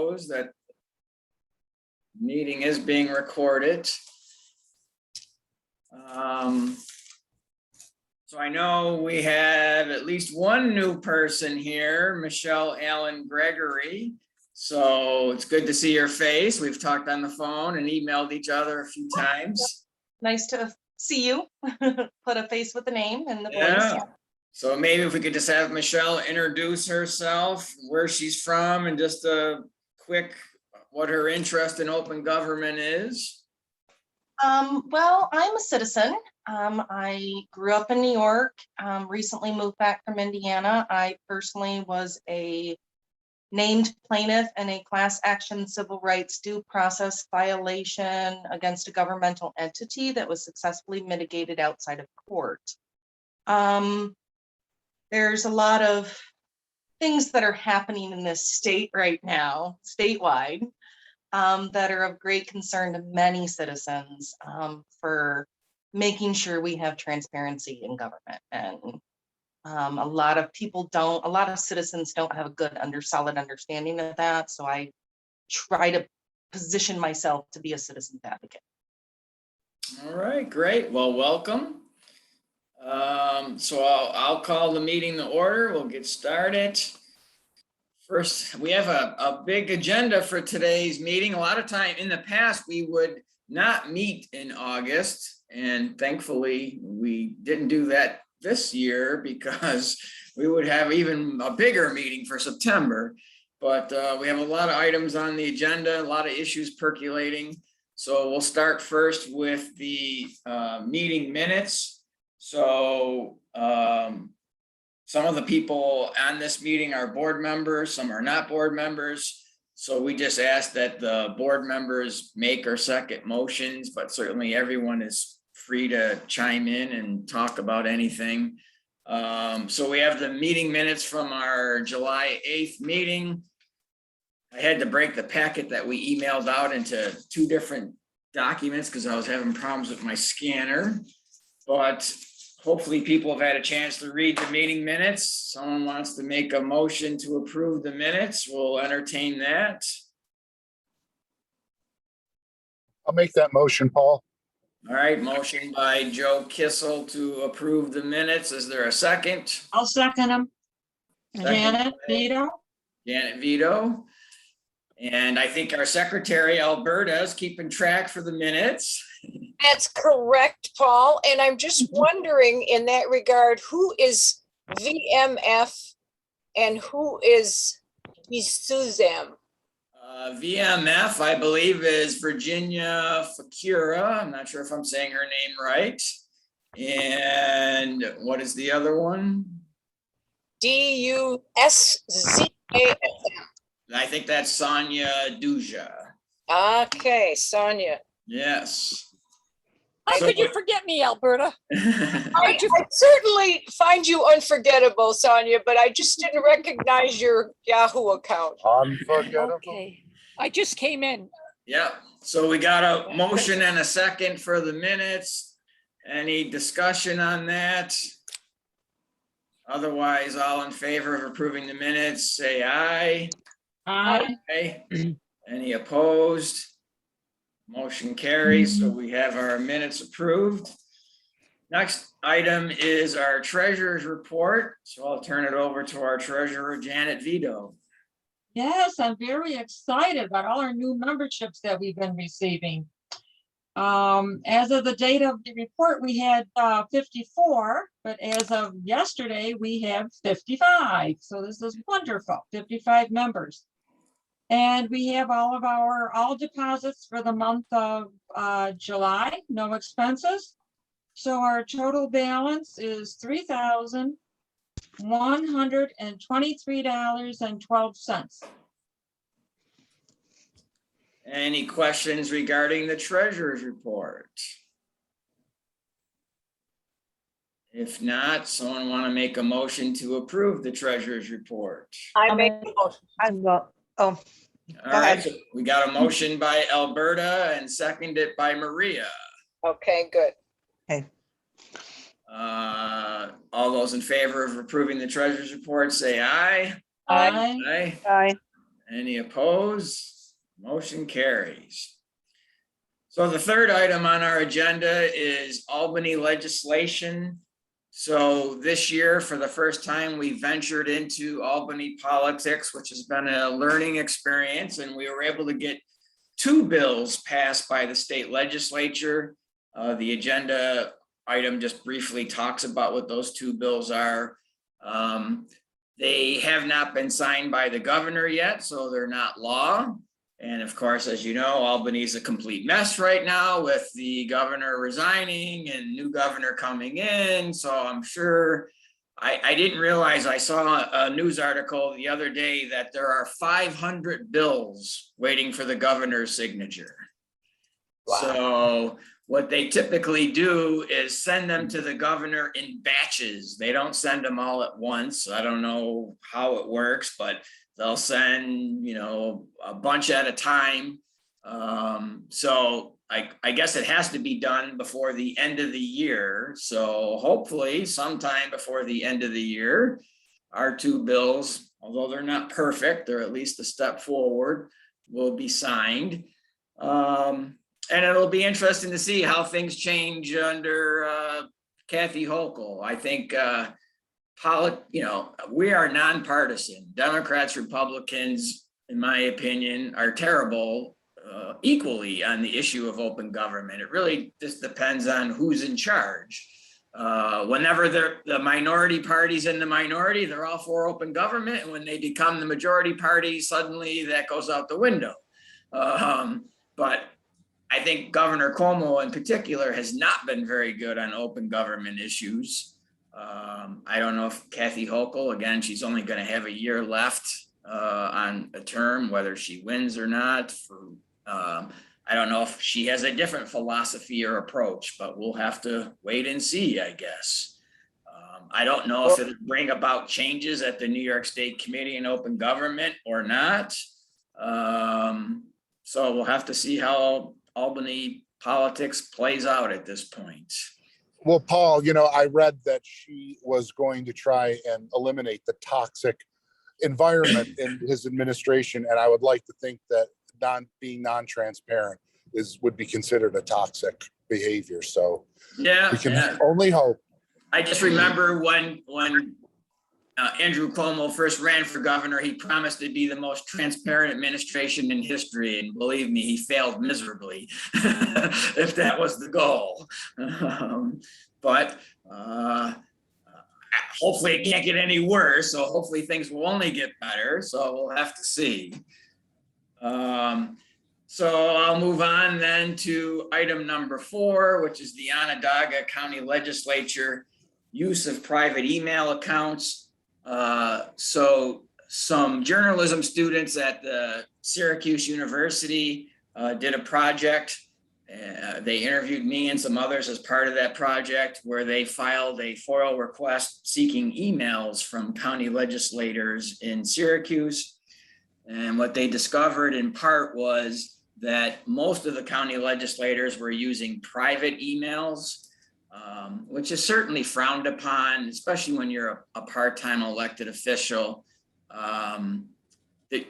knows that meeting is being recorded. So I know we have at least one new person here, Michelle Allen Gregory. So it's good to see your face. We've talked on the phone and emailed each other a few times. Nice to see you. Put a face with the name and the voice. Yeah. So maybe if we could just have Michelle introduce herself, where she's from, and just a quick, what her interest in open government is. Well, I'm a citizen. I grew up in New York, recently moved back from Indiana. I personally was a named plaintiff in a class action civil rights due process violation against a governmental entity that was successfully mitigated outside of court. There's a lot of things that are happening in this state right now, statewide, that are of great concern to many citizens, for making sure we have transparency in government. And a lot of citizens don't have a good solid understanding of that. So I try to position myself to be a citizen's advocate. All right, great. Well, welcome. So I'll call the meeting to order. We'll get started. First, we have a big agenda for today's meeting. A lot of time in the past, we would not meet in August, and thankfully we didn't do that this year because we would have even a bigger meeting for September. But we have a lot of items on the agenda, a lot of issues percolating. So we'll start first with the meeting minutes. So some of the people on this meeting are board members, some are not board members. So we just ask that the board members make or second motions, but certainly everyone is free to chime in and talk about anything. So we have the meeting minutes from our July 8th meeting. I had to break the packet that we emailed out into two different documents because I was having problems with my scanner, but hopefully people have had a chance to read the meeting minutes. Someone wants to make a motion to approve the minutes. We'll entertain that. I'll make that motion, Paul. All right, motion by Joe Kissel to approve the minutes. Is there a second? I'll second them. Second Janet by Vito. Janet Vito. And I think our secretary, Alberta, is keeping track for the minutes. That's correct, Paul. And I'm just wondering in that regard, who is VMF and who is Suzam? VMF, I believe, is Virginia Fakura. I'm not sure if I'm saying her name right. And what is the other one? DUSZAM. I think that's Sonia Duja. Okay, Sonia. Yes. How could you forget me, Alberta? I certainly find you unforgettable, Sonia, but I just didn't recognize your Yahoo account. Unforgettable. Okay, I just came in. Yeah, so we got a motion and a second for the minutes. Any discussion on that? Otherwise, all in favor of approving the minutes, say aye. Aye. Aye. Any opposed? Motion carries, so we have our minutes approved. Next item is our treasurer's report. So I'll turn it over to our treasurer, Janet Vito. Yes, I'm very excited about all our new memberships that we've been receiving. As of the date of the report, we had 54, but as of yesterday, we have 55. So this is wonderful, 55 members. And we have all deposits for the month of July, no expenses. So our total balance is $3,123.12. Any questions regarding the treasurer's report? If not, someone want to make a motion to approve the treasurer's report? I make the motion. All right, so we got a motion by Alberta and seconded by Maria. Okay, good. All those in favor of approving the treasurer's report, say aye. Aye. Aye. Aye. Any opposed? Motion carries. So the third item on our agenda is Albany legislation. So this year, for the first time, we ventured into Albany politics, which has been a learning experience, and we were able to get 2 bills passed by the state legislature. The agenda item just briefly talks about what those 2 bills are. They have not been signed by the governor yet, so they're not law. And of course, as you know, Albany is a complete mess right now with the governor resigning and new governor coming in. So I'm sure, I didn't realize, I saw a news article the other day that there are 500 bills waiting for the governor's signature. Wow. So what they typically do is send them to the governor in batches. They don't send them all at once. I don't know how it works, but they'll send, a bunch at a time. So I guess it has to be done before the end of the year. So hopefully sometime before the end of the year, our 2 bills, although they're not perfect, they're at least a step forward, will be signed. And it'll be interesting to see how things change under Kathy Hochul. I think we are nonpartisan. Democrats, Republicans, in my opinion, are terrible equally on the issue of open government. It really just depends on who's in charge. Whenever the minority party's in the minority, they're all for open government. And when they become the majority party, suddenly that goes out the window. But I think Governor Cuomo in particular has not been very good on open government issues. I don't know if Kathy Hochul, again, she's only going to have a year left on a term, whether she wins or not. I don't know if she has a different philosophy or approach, but we'll have to wait and see, I guess. I don't know if it'll bring about changes at the New York State Committee on Open Government or not. So we'll have to see how Albany politics plays out at this point. Well, Paul, I read that she was going to try and eliminate the toxic environment in his administration. And I would like to think that being non-transparent would be considered a toxic behavior. So Yeah, we can only hope. I just remember when Andrew Cuomo first ran for governor, he promised to be the most transparent administration in history. And believe me, he failed miserably if that was the goal. But hopefully it can't get any worse. So hopefully things will only get better. So we'll have to see. So I'll move on then to item number 4, which is the Onondaga County Legislature use of private email accounts. So some journalism students at the Syracuse University did a project. They interviewed me and some others as part of that project, where they filed a FOIL request seeking emails from county legislators in Syracuse. And what they discovered in part was that most of the county legislators were using private emails, which is certainly frowned upon, especially when you're a part-time elected official.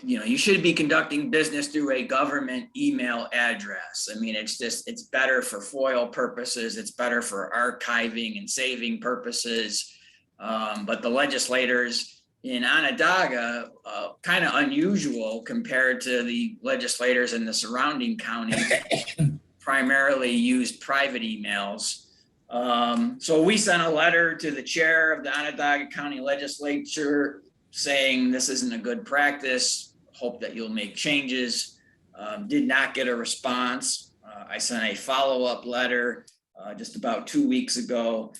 You should be conducting business through a government email address. I mean, it's better for FOIL purposes. It's better for archiving and saving purposes. But the legislators in Onondaga, kind of unusual compared to the legislators in the surrounding counties, primarily used private emails. So we sent a letter to the chair of the Onondaga County Legislature saying this isn't a good practice, hope that you'll make changes. Did not get a response. I sent a follow-up letter just about 2 weeks ago.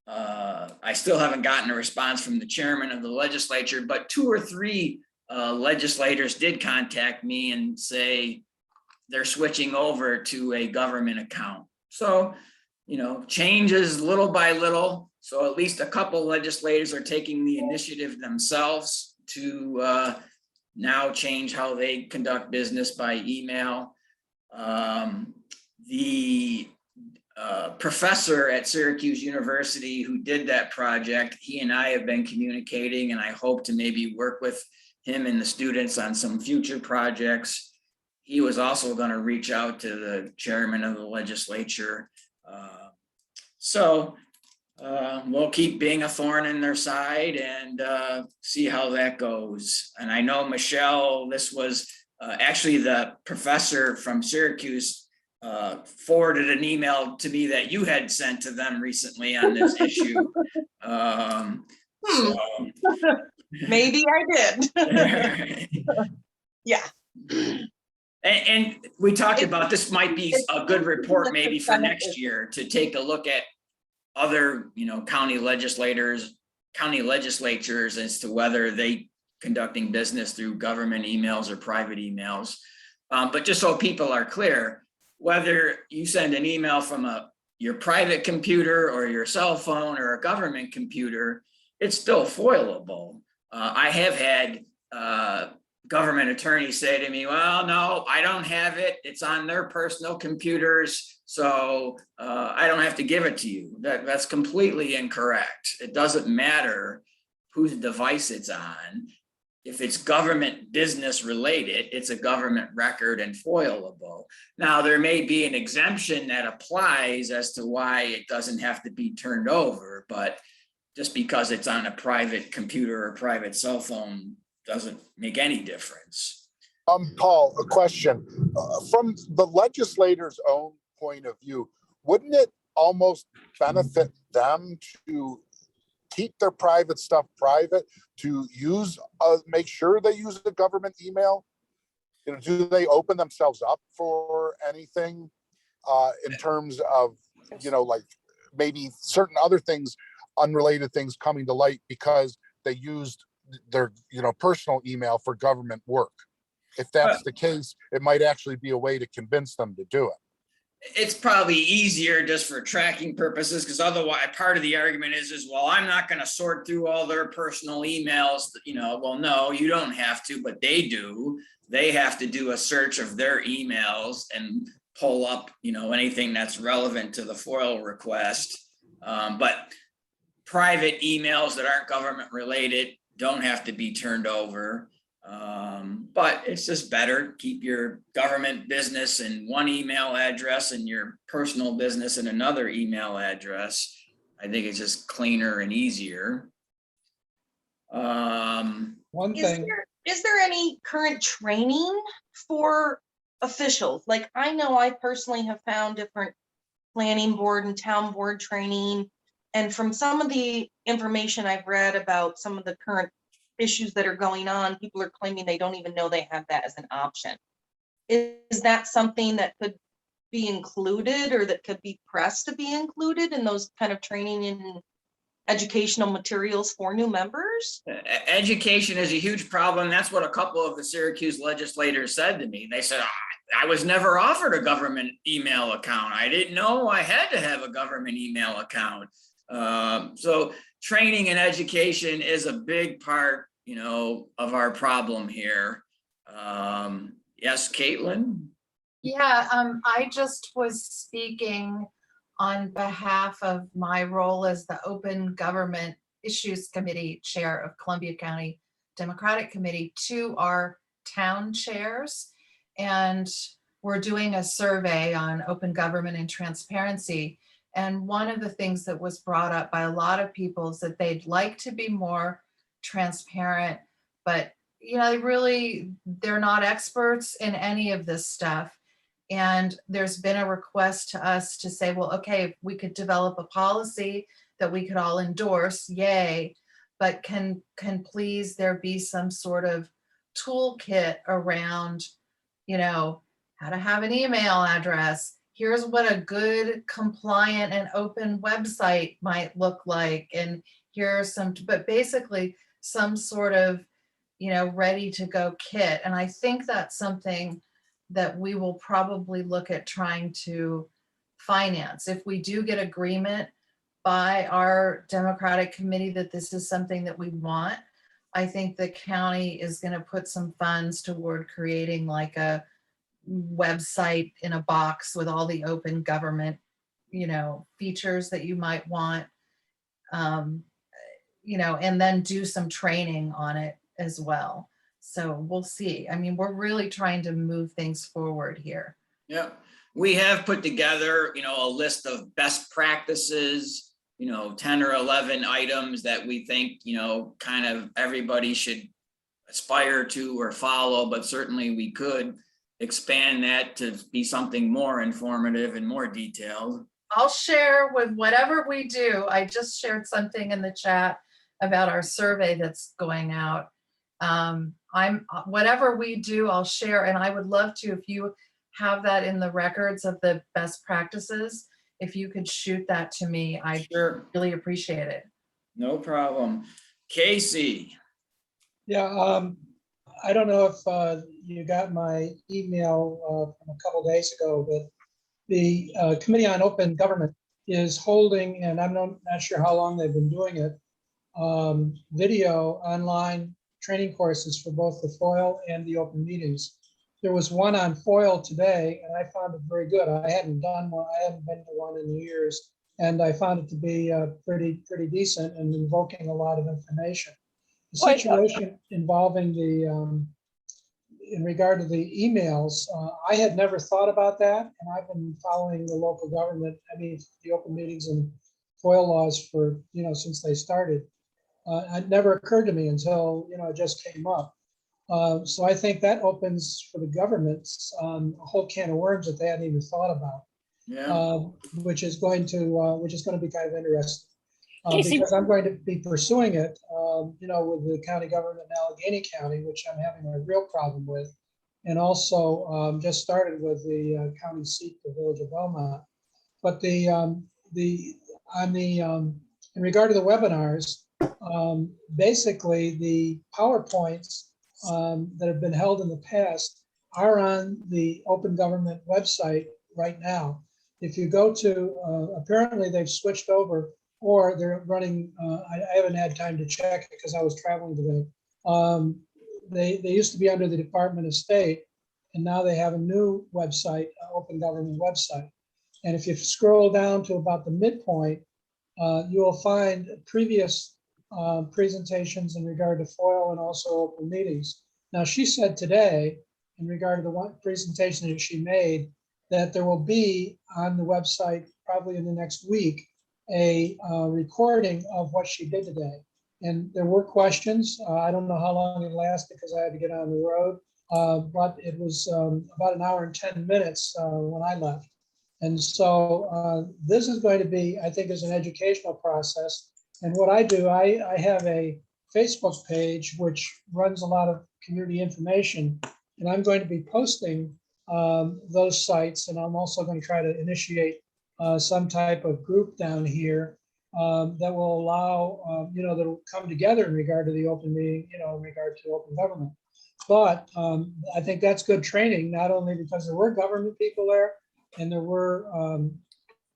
I still haven't gotten a response from the chairman of the legislature, but 2 or 3 legislators did contact me and say they're switching over to a government account. So, changes little by little. So at least a couple legislators are taking the initiative themselves to now change how they conduct business by email. The professor at Syracuse University who did that project, he and I have been communicating, and I hope to maybe work with him and the students on some future projects. He was also going to reach out to the chairman of the legislature. So we'll keep being a thorn in their side and see how that goes. And I know, Michelle, this was actually the professor from Syracuse forwarded an email to me that you had sent to them recently on this issue. So. Maybe I did. Yeah. And we talked about this might be a good report maybe for next year to take a look at other, county legislatures as to whether they conducting business through government emails or private emails. But just so people are clear, whether you send an email from your private computer or your cell phone or a government computer, it's still foilable. I have had government attorneys say to me, well, no, I don't have it. It's on their personal computers. So I don't have to give it to you. That's completely incorrect. It doesn't matter whose device it's on. If it's government business related, it's a government record and foilable. Now, there may be an exemption that applies as to why it doesn't have to be turned over, but just because it's on a private computer or private cell phone doesn't make any difference. Paul, a question. From the legislator's own point of view, wouldn't it almost benefit them to keep their private stuff private, to use, make sure they use the government email? Do they open themselves up for anything in terms of, like maybe certain other things, unrelated things coming to light because they used their, personal email for government work? If that's the case, it might actually be a way to convince them to do it. It's probably easier just for tracking purposes, because otherwise part of the argument is, well, I'm not going to sort through all their personal emails. Well, no, you don't have to, but they do. They have to do a search of their emails and pull up, anything that's relevant to the FOIL request. But private emails that aren't government related don't have to be turned over. But it's just better, keep your government business in one email address and your personal business in another email address. I think it's just cleaner and easier. One thing, Is there any current training for officials? Like, I know I personally have found different planning board and town board training. And from some of the information I've read about some of the current issues that are going on, people are claiming they don't even know they have that as an option. Is that something that could be included or that could be pressed to be included in those kind of training and educational materials for new members? Education is a huge problem. That's what a couple of the Syracuse legislators said to me. They said, I was never offered a government email account. I didn't know I had to have a government email account. So training and education is a big part, of our problem here. Yes, Caitlin? Yeah, I just was speaking on behalf of my role as the Open Government Issues Committee Chair of Columbia County Democratic Committee to our town chairs. And we're doing a survey on open government and transparency. And one of the things that was brought up by a lot of people is that they'd like to be more transparent, but they're not experts in any of this stuff. And there's been a request to us to say, well, okay, if we could develop a policy that we could all endorse, yay, but can please there be some sort of toolkit around, how to have an email address. Here's what a good compliant and open website might look like. And here's but basically some sort of, ready to go kit. And I think that's something that we will probably look at trying to finance. If we do get agreement by our Democratic committee that this is something that we want, I think the county is going to put some funds toward creating like a website in a box with all the open government, features that you might want, and then do some training on it as well. So we'll see. I mean, we're really trying to move things forward here. Yeah, we have put together, a list of best practices, 10 or 11 items that we think, kind of everybody should aspire to or follow, but certainly we could expand that to be something more informative and more detailed. I'll share with whatever we do. I just shared something in the chat about our survey that's going out. Whatever we do, I'll share, and I would love to, if you have that in the records of the best practices, if you could shoot that to me, I'd Sure, really appreciate it. no problem. Casey, Yeah, I don't know if you got my email from a couple days ago, but the Committee on Open Government is holding, and I'm not sure how long they've been doing it, video online training courses for both the FOIL and the open meetings. There was one on FOIL today, and I found it very good. I hadn't done one, I hadn't been to one in years, and I found it to be pretty decent and invoking a lot of information. The Wait, situation involving in regard to the emails, I had never thought about that, and I've been following the local government, the open meetings and FOIL laws for, since they started. It never occurred to me until, it just came up. So I think that opens for the governments a whole can of worms that they hadn't even thought about, yeah, which is going to be kind of interesting. Casey- Because I'm going to be pursuing it, with the county government in Allegheny County, which I'm having a real problem with. And also just started with the county seat, the village of Belmont. But in regard to the webinars, basically the PowerPoints that have been held in the past are on the Open Government website right now. If you go to, apparently they've switched over, or they're running, I haven't had time to check it because I was traveling today. They used to be under the Department of State, and now they have a new website, Open Government website. And if you scroll down to about the midpoint, you will find previous presentations in regard to FOIL and also open meetings. Now, she said today, in regard to the one presentation that she made, that there will be on the website probably in the next week a recording of what she did today. And there were questions. I don't know how long it lasted because I had to get on the road, but it was about an hour and 10 minutes when I left. And so this is going to be, I think, is an educational process. And what I do, I have a Facebook page which runs a lot of community information, and I'm going to be posting those sites, and I'm also going to try to initiate some type of group down here that will allow, that will come together in regard to the open meeting, in regard to open government. But I think that's good training, not only because there were government people there and there were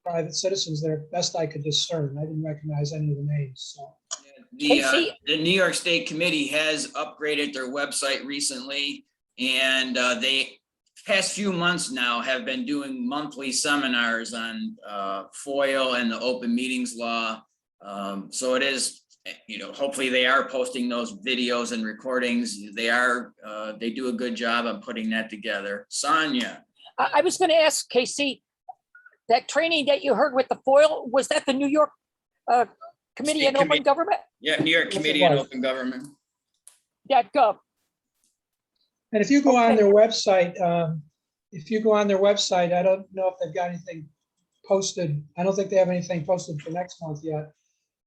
private citizens there, best I could discern. I didn't recognize any of the names. So. Casey- the New York State Committee has upgraded their website recently, and they past few months now have been doing monthly seminars on FOIL and the open meetings law. So it is, hopefully they are posting those videos and recordings. They do a good job of putting that together. Sonia. I was going to ask Casey, that training that you heard with the FOIL, was that the New York Committee State on Open Committee. Government? Yeah, New York Yes, it Committee on was. Open Government. .gov. And if you go on Okay. their website, I don't know if they've got anything posted. I don't think they have anything posted for next month yet,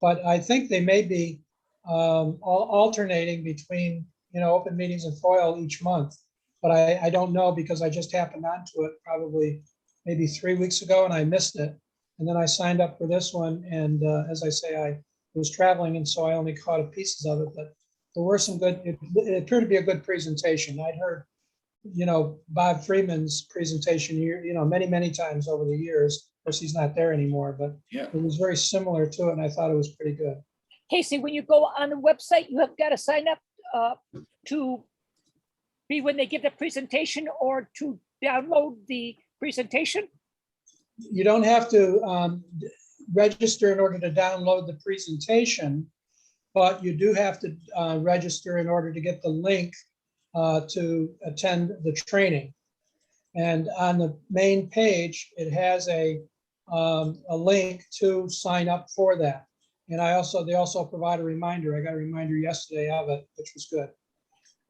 but I think they may be alternating between, open meetings and FOIL each month. But I don't know because I just happened onto it probably maybe 3 weeks ago and I missed it. And then I signed up for this one. And as I say, I was traveling and so I only caught pieces of it, but there were some good, it appeared to be a good presentation. I'd heard, Bob Freeman's presentation, many times over the years. Of course, he's not there anymore, but Yeah. it was very similar to it and I thought it was pretty good. Casey, when you go on the website, you have got to sign up to be when they give the presentation or to download the presentation? You don't have to register in order to download the presentation, but you do have to register in order to get the link to attend the training. And on the main page, it has a link to sign up for that. And they also provide a reminder. I got a reminder yesterday of it, which was good.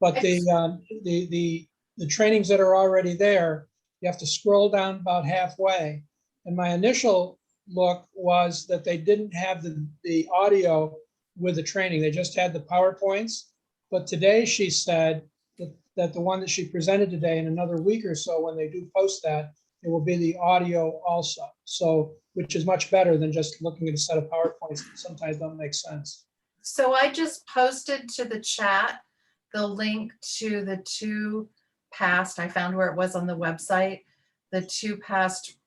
But the trainings that are already there, you have to scroll down about halfway. And my initial look was that they didn't have the audio with the training. They just had the PowerPoints. But today she said that the one that she presented today, in another week or so, when they do post that, it will be the audio also. So, which is much better than just looking at a set of PowerPoints that sometimes don't make sense. So I just posted to the chat the link to the two past, I found where it was on the website, the two past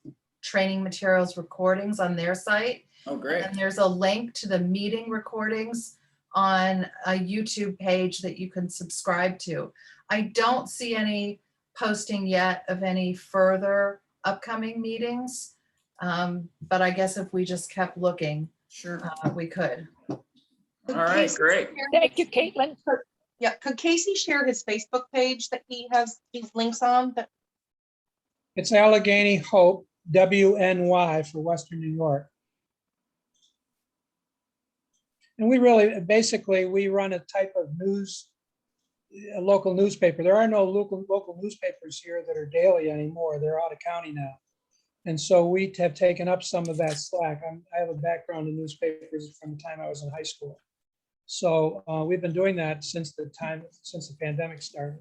training materials recordings on their site. Oh, great. And there's a link to the meeting recordings on a YouTube page that you can subscribe to. I don't see any posting yet of any further upcoming meetings. But I guess if we just kept looking, Sure. we could. All right, great. Thank you, Caitlin. Yeah, could Casey share his Facebook page that he has these links on? That It's Allegheny Hope, WNY for Western New York. And we run a type of news, a local newspaper. There are no local newspapers here that are daily anymore. They're out of county now. And so we have taken up some of that slack. I have a background in newspapers from the time I was in high school. So we've been doing that since the pandemic started.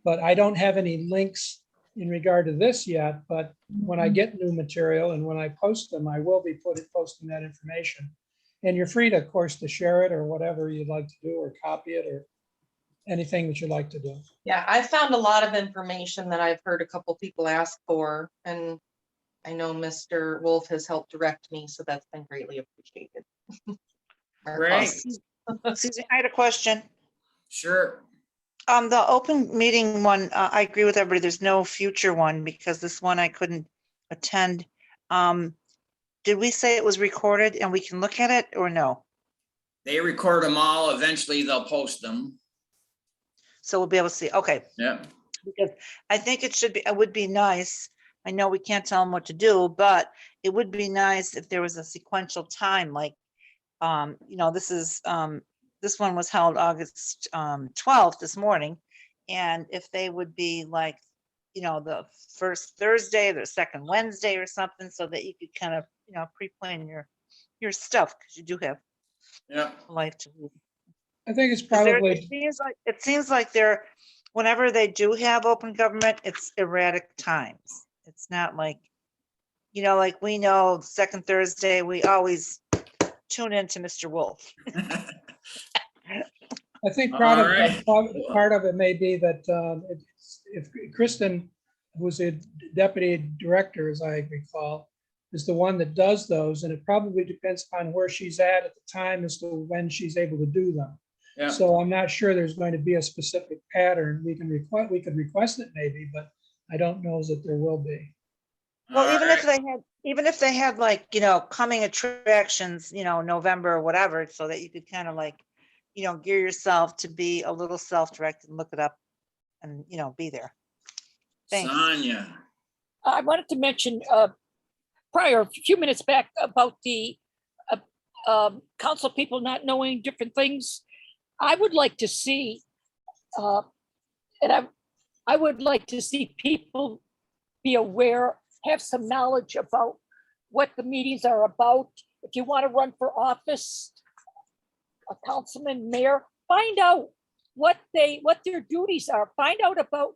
But I don't have any links in regard to this yet, but when I get new material and when I post them, I will be posting that information. And you're free to, of course, to share it or whatever you'd like to do, or copy it, or anything that you'd like to do. Yeah, I found a lot of information that I've heard a couple people ask for, and I know Mr. Wolf has helped direct me, so that's been greatly appreciated. Great. Susan, I had a question. Sure. The open meeting one, I agree with everybody. There's no future one because this one I couldn't attend. Did we say it was recorded and we can look at it or no? They record them all. Eventually they'll post them. So we'll be able to see. Okay. Yeah. Because I think it would be nice. I know we can't tell them what to do, but it would be nice if there was a sequential time, like, this one was held August 12th this morning. And if they would be like, the first Thursday, the second Wednesday or something, so that you could kind of, pre-plan your stuff, because you do have a life to lead. I think it's 'Cause probably, it seems like they're, whenever they do have open government, it's erratic times. It's not like, like we know second Thursday, we always tune into Mr. Wolf. I think All part right. of it may be that if Kristen, who's a deputy director, as I recall, is the one that does those, and it probably depends upon where she's at the time as to when she's able to do them. Yeah. So I'm not sure there's going to be a specific pattern. We could request it maybe, but I don't know that there will be. Well, All even right. if they had like, coming attractions, November or whatever, so that you could kind of like, gear yourself to be a little self-directed and look it up and, be there. Thanks. Sonia. I wanted to mention a few minutes back about the council people not knowing different things. I would like to see, and I would like to see people be aware, have some knowledge about what the meetings are about. If you want to run for office, a councilman, mayor, find out what their duties are. Find out about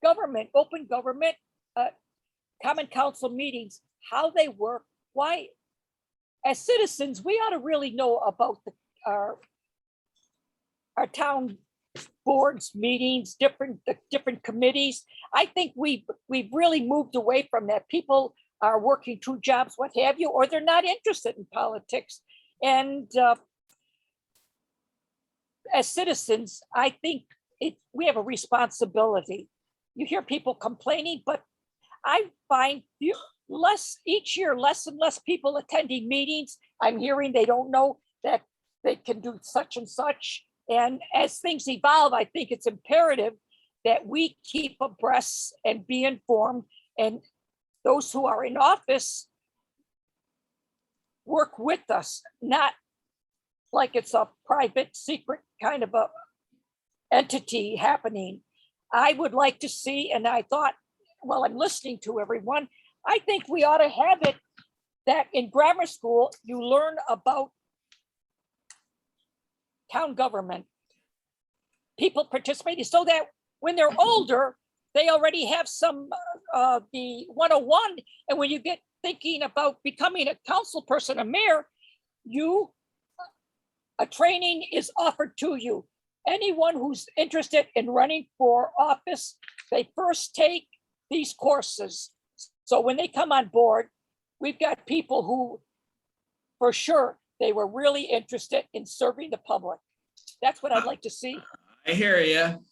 government, open government, common council meetings, how they work, why. As citizens, we ought to really know about our town boards, meetings, different committees. I think we've really moved away from that. People are working 2 jobs, what have you, or they're not interested in politics. And as citizens, I think we have a responsibility. You hear people complaining, but I find each year less and less people attending meetings. I'm hearing they don't know that they can do such and such. And as things evolve, I think it's imperative that we keep abreast and be informed, and those who are in office work with us, not like it's a private, secret kind of a entity happening. I would like to see, and I thought, while I'm listening to everyone, I think we ought to have it that in grammar school, you learn about town government, people participating, so that when they're older, they already have some the 101. And when you get thinking about becoming a council person, a mayor, a training is offered to you. Anyone who's interested in running for office, they first take these courses. So when they come on board, we've got people who, for sure, they were really interested in serving the public. That's what I'd like to see. I hear you.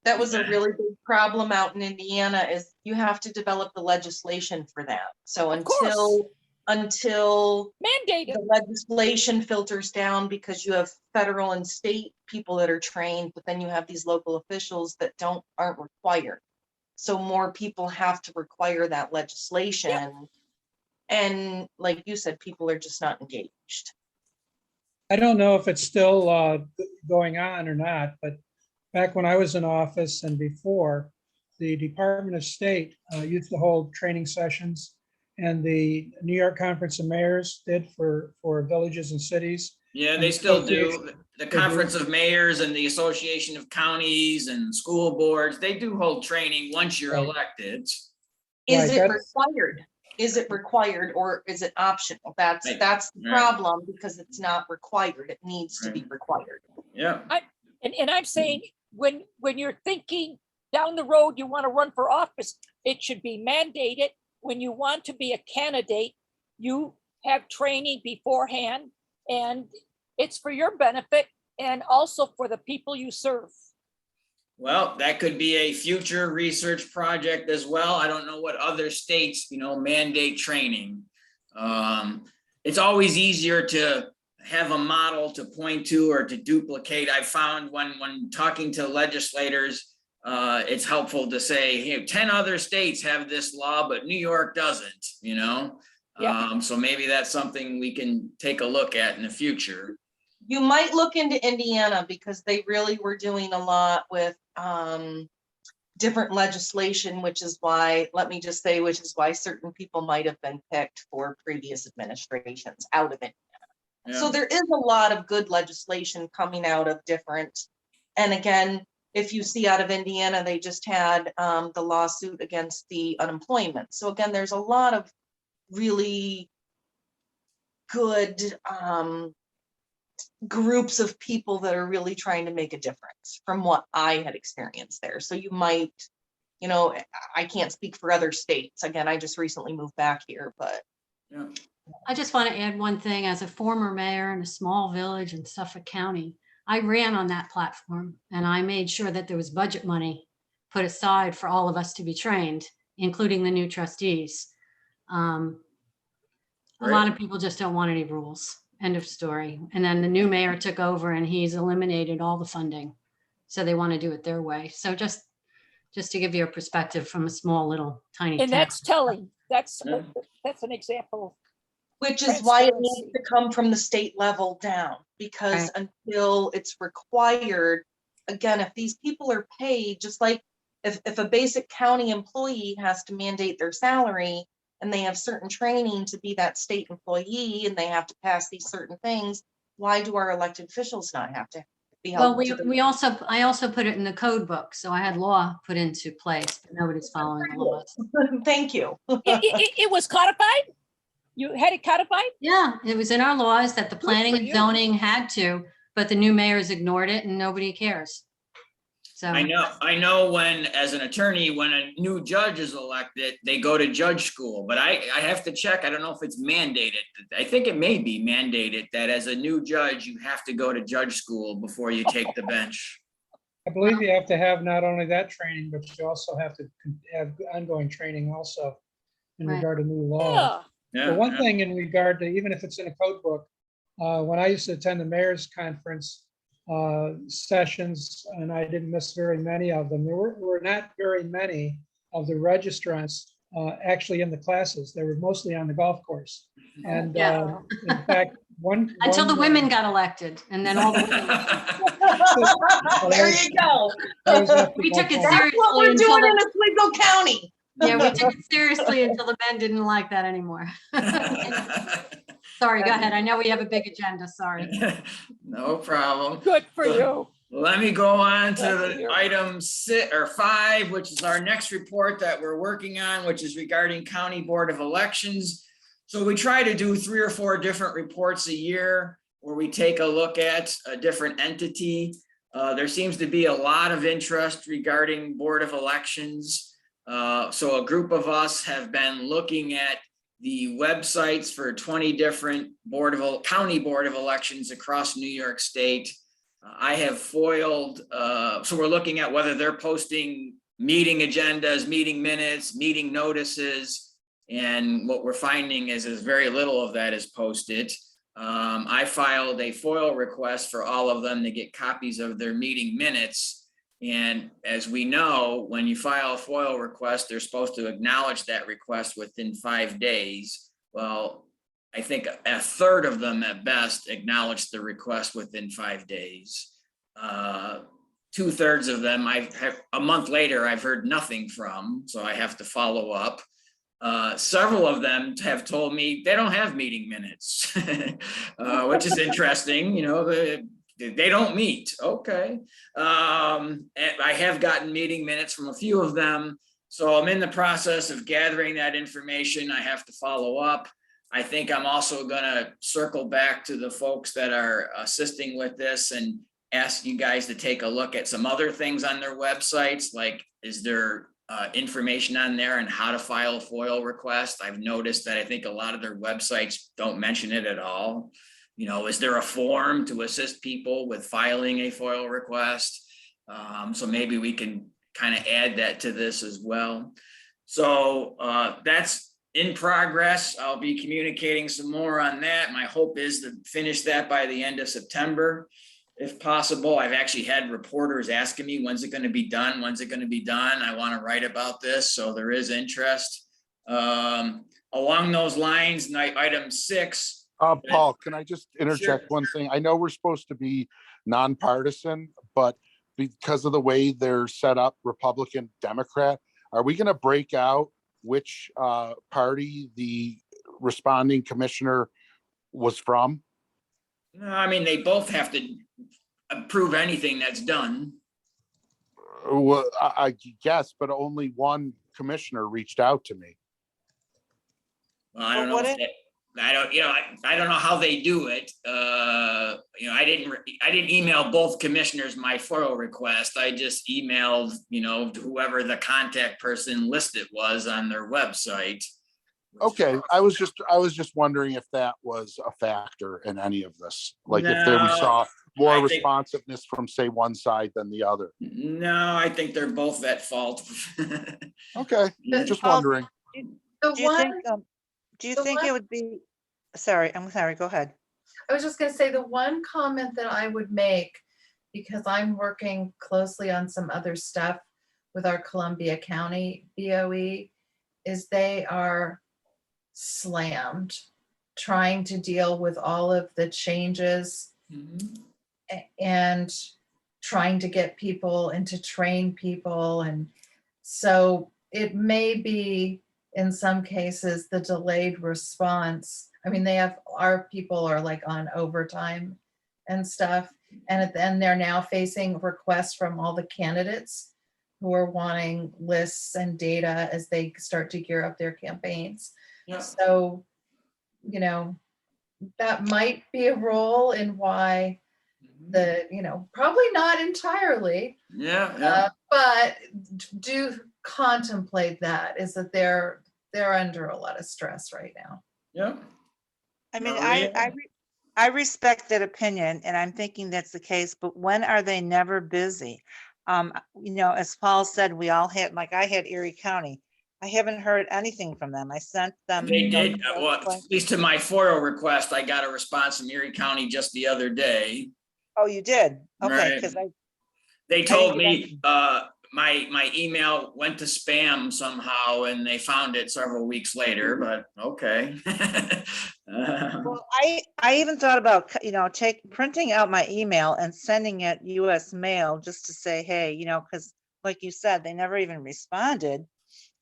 That was a really big problem out in Indiana, is you have to develop the legislation for that. So until Mandated. the legislation filters down, because you have federal and state people that are trained, but then you have these local officials that aren't required. So more people have to require that legislation. Yep. And like you said, people are just not engaged. I don't know if it's still going on or not, but back when I was in office and before, the Department of State used to hold training sessions, and the New York Conference of Mayors did for villages and cities. Yeah, they still do. The Conference of Mayors and the Association of Counties and School Boards, they do hold training once you're elected. Is it required? Is it required or is it optional? That's the problem, because it's not required. It needs to be required. Yeah. And I'm saying, when you're thinking down the road, you want to run for office, it should be mandated. When you want to be a candidate, you have training beforehand, and it's for your benefit and also for the people you serve. Well, that could be a future research project as well. I don't know what other states, mandate training. It's always easier to have a model to point to or to duplicate. I found when talking to legislators, it's helpful to say, hey, 10 other states have this law, but New York doesn't, Yeah. So maybe that's something we can take a look at in the future. You might look into Indiana, because they really were doing a lot with different legislation, which is why certain people might have been picked for previous administrations out of Indiana. Yeah. So there is a lot of good legislation coming out of different, and again, if you see out of Indiana, they just had the lawsuit against the unemployment. So again, there's a lot of really good groups of people that are really trying to make a difference, from what I had experienced there. So you might, I can't speak for other states. Again, I just recently moved back here, but. Yeah. I just want to add one thing. As a former mayor in a small village in Suffolk County, I ran on that platform, and I made sure that there was budget money put aside for all of us to be trained, including the new trustees. A lot of people just don't want any rules. End of story. And then the new mayor took over, and he's eliminated all the funding. So they want to do it their way. So just to give you a perspective from a small little tiny And town. that's telling. That's an example. Which is why it needs to come from the state level down, because until it's required, again, if these people are paid, just like if a basic county employee has to mandate their salary, and they have certain training to be that state employee, and they have to pass these certain things, why do our elected officials not have to be held? Well, I also put it in the code book, so I had law put into place, but nobody's following the laws. Thank you. It was codified? You had it codified? Yeah, it was in our laws that the planning and zoning had to, but the new mayors ignored it and nobody cares. So I know when, as an attorney, when a new judge is elected, they go to judge school, but I have to check. I don't know if it's mandated. I think it may be mandated that as a new judge, you have to go to judge school before you take the bench. I believe you have to have not only that training, but you also have to have ongoing training also in regard to new laws. Yeah. Yeah. But one thing in regard to, even if it's in a code book, When I used to attend the mayor's conference sessions, and I didn't miss very many of them, there were not very many of the registrants actually in the classes. They were mostly on the golf course. And Yeah. in fact, Until the one, women got elected and then all the women. There you go. that was after We took it Buffalo. That's what seriously we're until doing in the, Oswego County. yeah, we took it seriously until the men didn't like that anymore. Sorry, go ahead. I know we have a big agenda, sorry. No problem. Good for you. Let me go on to Glad to the hear. item 5, which is our next report that we're working on, which is regarding County Board of Elections. So we try to do 3 or 4 different reports a year where we take a look at a different entity. There seems to be a lot of interest regarding Board of Elections. So a group of us have been looking at the websites for 20 different county Board of Elections across New York State. I have foiled, so we're looking at whether they're posting meeting agendas, meeting minutes, meeting notices. And what we're finding is very little of that is posted. I filed a FOIL request for all of them to get copies of their meeting minutes. And as we know, when you file a FOIL request, they're supposed to acknowledge that request within 5 days. Well, I think a third of them at best acknowledged the request within 5 days. 2/3 of them, a month later, I've heard nothing from, so I have to follow up. Several of them have told me they don't have meeting minutes, which is interesting. You know, they don't meet. Okay. And I have gotten meeting minutes from a few of them. So I'm in the process of gathering that information. I have to follow up. I think I'm also going to circle back to the folks that are assisting with this and ask you guys to take a look at some other things on their websites. Like, is there information on there on how to file a FOIL request? I've noticed that I think a lot of their websites don't mention it at all. You know, is there a form to assist people with filing a FOIL request? So maybe we can kind of add that to this as well. So that's in progress. I'll be communicating some more on that. My hope is to finish that by the end of September, if possible. I've actually had reporters asking me, when's it going to be done? When's it going to be done? I want to write about this. So there is interest. Along those lines, item 6. Paul, can I just interject Sure. one thing? I know we're supposed to be nonpartisan, but because of the way they're set up, Republican, Democrat, are we going to break out which party the responding commissioner was from? No, I mean, they both have to approve anything that's done. Well, I guess, but only one commissioner reached out to me. Well, I don't Well, know. what I don't know how they do it. You know, I didn't email both commissioners my FOIL request. I just emailed, you know, whoever the contact person listed was on their website. Okay, I was just wondering if that was a factor in any of this, like if there we No, saw more I think- responsiveness from, say, one side than the other. No, I think they're both at fault. Okay, just Paul, wondering. The Do you think, one, do you the think it one- would be, sorry, I'm sorry, go ahead. I was just gonna say, the one comment that I would make, because I'm working closely on some other stuff with our Columbia County BOE, is they are slammed trying to deal with all of the changes and trying to get people and to train people. And so it may be in some cases the delayed response. I mean, our people are like on overtime and stuff. And then they're now facing requests from all the candidates who are wanting lists and data as they start to gear up their campaigns. Yeah. So, you know, that might be a role in why probably not entirely, Yeah. but do contemplate that, is that they're under a lot of stress right now. Yeah. I mean, Maria? I respect that opinion, and I'm thinking that's the case, but when are they never busy? You know, as Paul said, we all had, like I had Erie County. I haven't heard anything from them. I sent them. They you know, did, well, at least to my FOIL request, I got a response from Erie County just the other day. Oh, you did? Okay, Right. because They told get me, my email went to spam somehow and they found it several weeks later, but okay. well, I even thought about, you know, printing out my email and sending it US mail just to say, hey, you know, because like you said, they never even responded.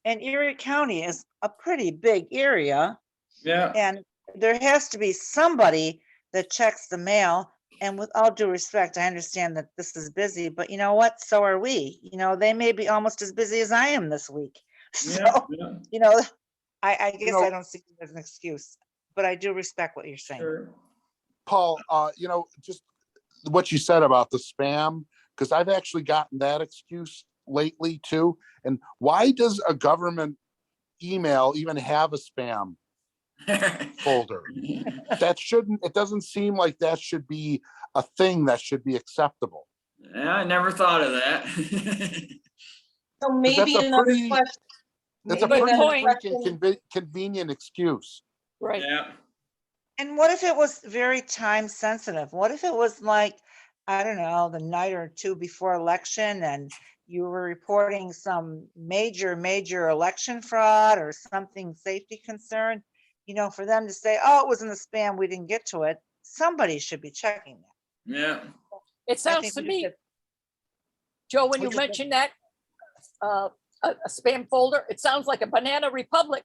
And Erie County is a pretty big area. Yeah, And there has to be somebody that checks the mail. And with all due respect, I understand that this is busy, but you know what? So are we. You know, they may be almost as busy as I am this week. So, yeah, you know, I guess know- I don't see it as an excuse, but I do respect what you're saying. sure. Paul, you know, just what you said about the spam, because I've actually gotten that excuse lately too. And why does a government email even have a spam folder? That shouldn't, it doesn't seem like that should be a thing that should be acceptable. Yeah, I never thought of that. So that's maybe a another pretty- question. It's a maybe pretty another point. freaking convenient excuse. Right. Yeah, And what if it was very time sensitive? What if it was like, I don't know, the night or two before election and you were reporting some major election fraud or something safety concern, you know, for them to say, oh, it was in the spam, we didn't get to it. Somebody should be checking that. yeah. It I sounds think to we me, should- Joe, when we you should- mentioned that, a spam folder, it sounds like a banana republic.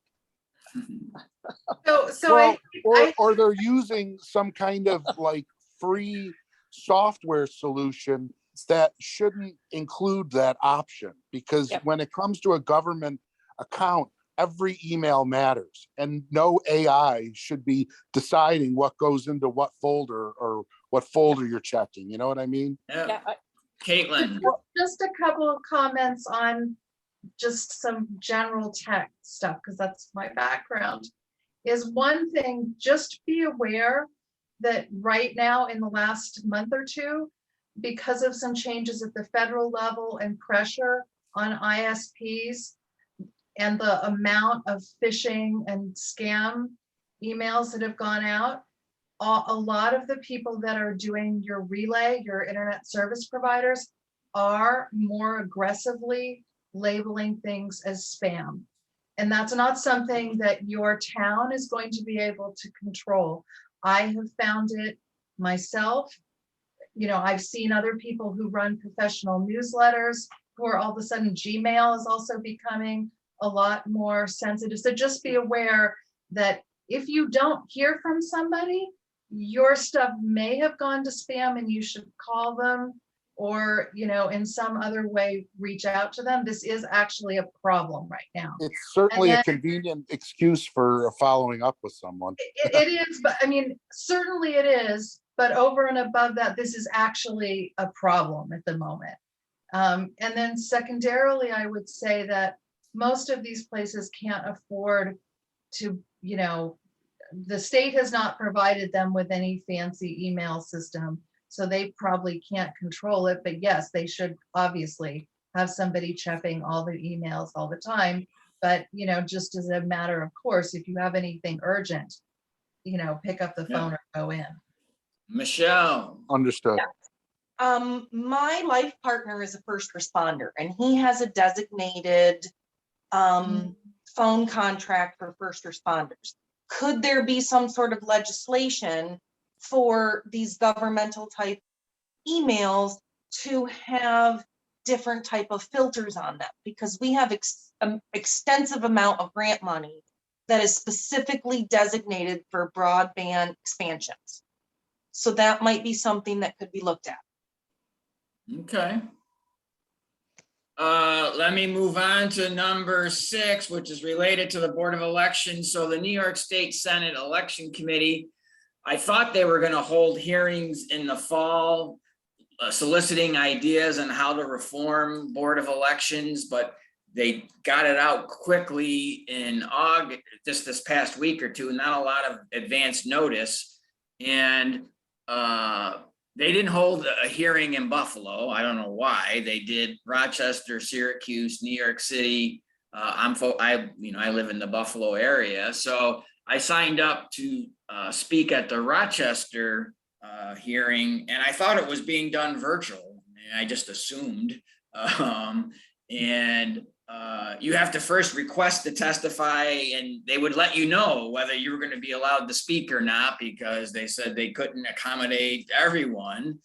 So Well, I or they're using some kind of like free software solution that shouldn't include that option, because Yep. when it comes to a government account, every email matters and no AI should be deciding what goes into what folder or what folder you're checking. You know what I mean? Yeah, Yeah, Caitlin, just a couple of comments on just some general tech stuff, because that's my background. Is one thing, just be aware that right now in the last month or two, because of some changes at the federal level and pressure on ISPs and the amount of phishing and scam emails that have gone out, a lot of the people that are doing your relay, your internet service providers, are more aggressively labeling things as spam. And that's not something that your town is going to be able to control. I have found it myself. You know, I've seen other people who run professional newsletters who are all of a sudden Gmail is also becoming a lot more sensitive. So just be aware that if you don't hear from somebody, your stuff may have gone to spam and you should call them, or, you know, in some other way, reach out to them. This is actually a problem right now. It's certainly And a convenient excuse for following up with someone. It is, but I mean, certainly it is, but over and above that, this is actually a problem at the moment. And then secondarily, I would say that most of these places can't afford to, you know, the state has not provided them with any fancy email system, so they probably can't control it. But yes, they should obviously have somebody checking all the emails all the time. But, you know, just as a matter of course, if you have anything urgent, you know, pick up the phone or go in. Michelle, Understood. My life partner is a first responder and he has a designated phone contract for first responders. Could there be some sort of legislation for these governmental type emails to have different type of filters on them? Because we have extensive amount of grant money that is specifically designated for broadband expansions. So that might be something that could be looked at. okay. Let me move on to number 6, which is related to the Board of Elections. So the New York State Senate Election Committee, I thought they were going to hold hearings in the fall, soliciting ideas on how to reform Board of Elections, but they got it out quickly in August, just this past week or two, not a lot of advance notice. And they didn't hold a hearing in Buffalo. I don't know why. They did Rochester, Syracuse, New York City, I live in the Buffalo area, so I signed up to speak at the Rochester hearing, and I thought it was being done virtual, and I just assumed. You have to first request to testify, and they would let you know whether you were going to be allowed to speak or not, because they said they couldn't accommodate everyone.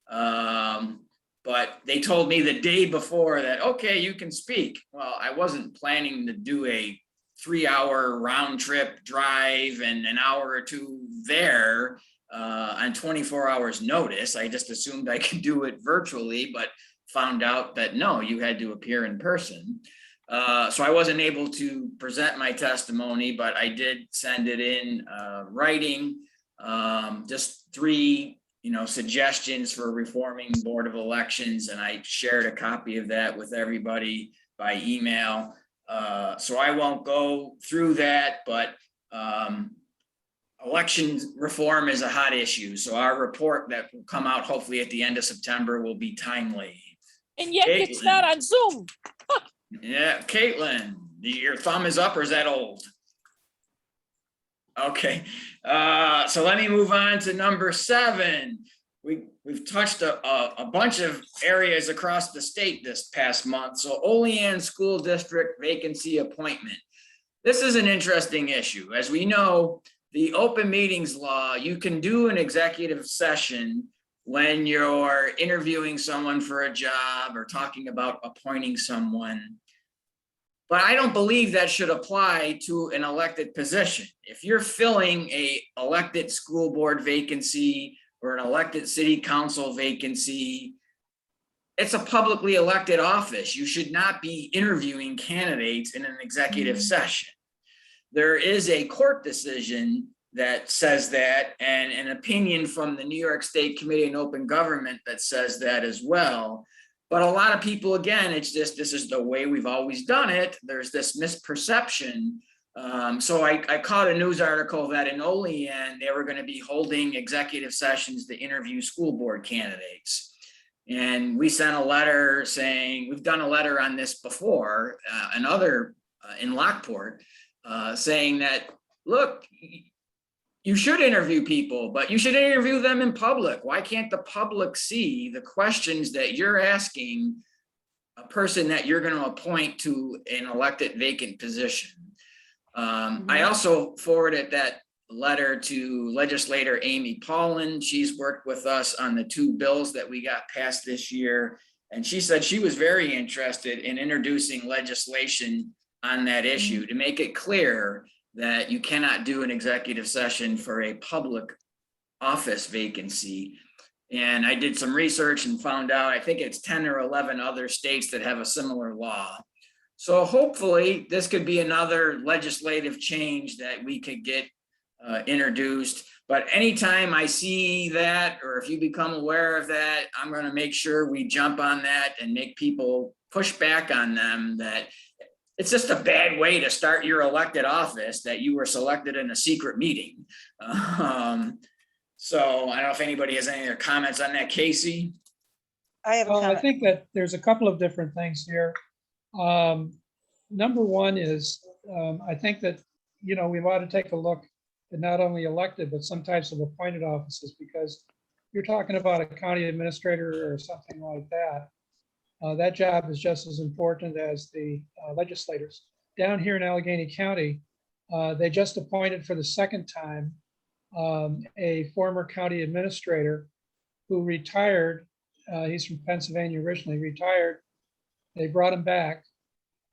But they told me the day before that, okay, you can speak. Well, I wasn't planning to do a 3-hour round trip drive and an hour or two there on 24 hours notice. I just assumed I could do it virtually, but found out that no, you had to appear in person. So I wasn't able to present my testimony, but I did send it in writing, just 3 suggestions for reforming Board of Elections, and I shared a copy of that with everybody by email. So I won't go through that, but election reform is a hot issue. So our report that will come out hopefully at the end of September will be timely. And yet it's not on Zoom. Yeah, Caitlin, your thumb is up, or is that old? Okay, so let me move on to number 7. We've touched a bunch of areas across the state this past month. So Olean School District vacancy appointment. This is an interesting issue. As we know, the open meetings law, you can do an executive session when you're interviewing someone for a job or talking about appointing someone. But I don't believe that should apply to an elected position. If you're filling an elected school board vacancy or an elected city council vacancy, it's a publicly elected office. You should not be interviewing candidates in an executive session. There is a court decision that says that, and an opinion from the New York State Committee on Open Government that says that as well. But a lot of people, again, it's just, this is the way we've always done it. There's this misperception. So I caught a news article that in Olean, they were going to be holding executive sessions to interview school board candidates. And we sent a letter saying, we've done a letter on this before, in Lockport, saying that, look, you should interview people, but you should interview them in public. Why can't the public see the questions that you're asking a person that you're going to appoint to an elected vacant position? I also forwarded that letter to legislator Amy Paulin. She's worked with us on the 2 bills that we got passed this year. And she said she was very interested in introducing legislation on that issue to make it clear that you cannot do an executive session for a public office vacancy. And I did some research and found out, I think it's 10 or 11 other states that have a similar law. So hopefully this could be another legislative change that we could get introduced. But anytime I see that, or if you become aware of that, I'm going to make sure we jump on that and make people push back on them that it's just a bad way to start your elected office, that you were selected in a secret meeting. So I don't know if anybody has any other comments on that, Casey. I have a Well, I comment. think that there's a couple of different things here. Number one is, I think that, we ought to take a look at not only elected, but some types of appointed offices, because you're talking about a county administrator or something like that. That job is just as important as the legislators. Down here in Allegheny County, they just appointed for the 2nd time a former county administrator who retired. He's from Pennsylvania originally, retired. They brought him back.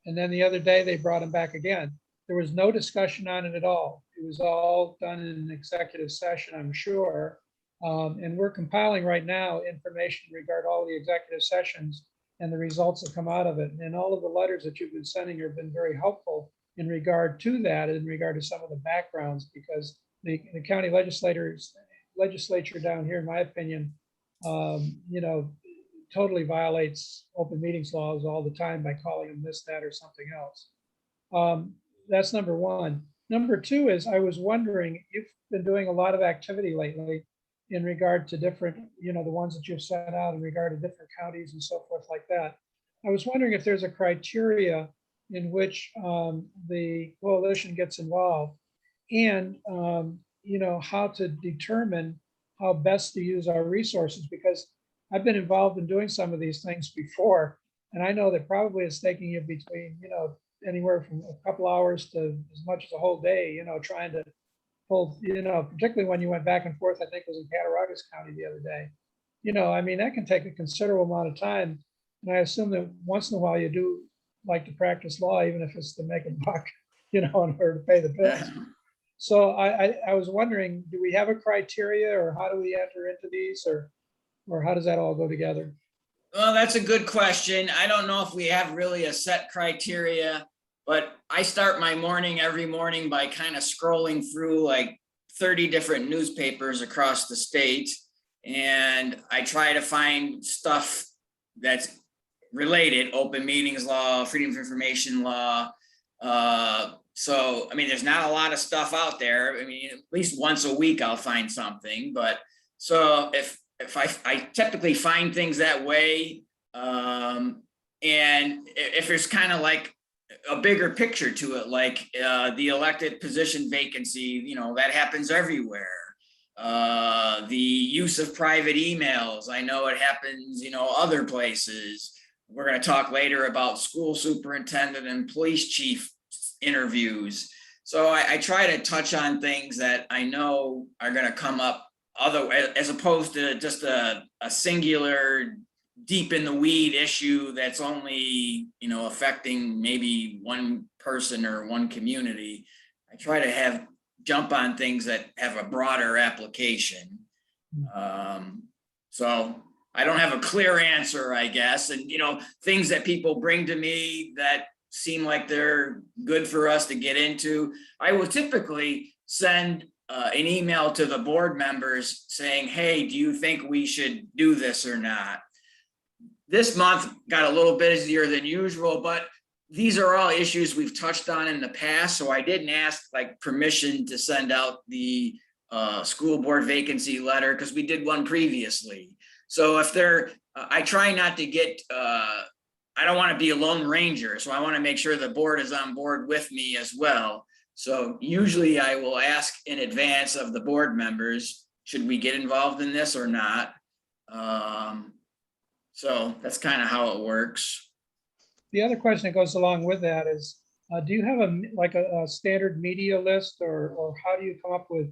And then the other day they brought him back again. There was no discussion on it at all. It was all done in an executive session, I'm sure. And we're compiling right now information regarding all the executive sessions and the results that come out of it. And all of the letters that you've been sending have been very helpful in regard to that, in regard to some of the backgrounds, because the county legislature down here, in my opinion, totally violates open meetings laws all the time by calling them this, that, or something else. That's number one. Number two is, I was wondering, you've been doing a lot of activity lately in regard to different, the ones that you've sent out in regard to different counties and so forth like that. I was wondering if there's a criteria in which the coalition gets involved, and how to determine how best to use our resources, because I've been involved in doing some of these things before, and I know that probably it's taking you between anywhere from a couple hours to as much as a whole day, trying to pull, particularly when you went back and forth, I think it was in Cattaraugus County the other day. I mean, that can take a considerable amount of time. And I assume that once in a while you do like to practice law, even if it's to make a buck, in order to pay the bills. So I was wondering, do we have a criteria, or how do we enter into these, or how does that all go together? Well, that's a good question. I don't know if we have really a set criteria, but I start my morning every morning by kind of scrolling through like 30 different newspapers across the state. And I try to find stuff that's related: open meetings law, freedom of information law. So, I mean, there's not a lot of stuff out there. I mean, at least once a week I'll find something. But so if I typically find things that way, and if there's kind of like a bigger picture to it, like the elected position vacancy, that happens everywhere. The use of private emails, I know it happens, other places. We're going to talk later about school superintendent and police chief interviews. So I try to touch on things that I know are going to come up as opposed to just a singular deep in the weed issue that's only, affecting maybe one person or one community. I try to jump on things that have a broader application. So I don't have a clear answer, I guess. And, things that people bring to me that seem like they're good for us to get into, I will typically send an email to the board members saying, hey, do you think we should do this or not? This month got a little busier than usual, but these are all issues we've touched on in the past. So I didn't ask permission to send out the school board vacancy letter because we did one previously. So if I try not to get, I don't want to be a lone ranger. So I want to make sure the board is on board with me as well. So usually I will ask in advance of the board members, should we get involved in this or not? So that's kind of how it works. The other question that goes along with that is, do you have a standard media list, or how do you come up with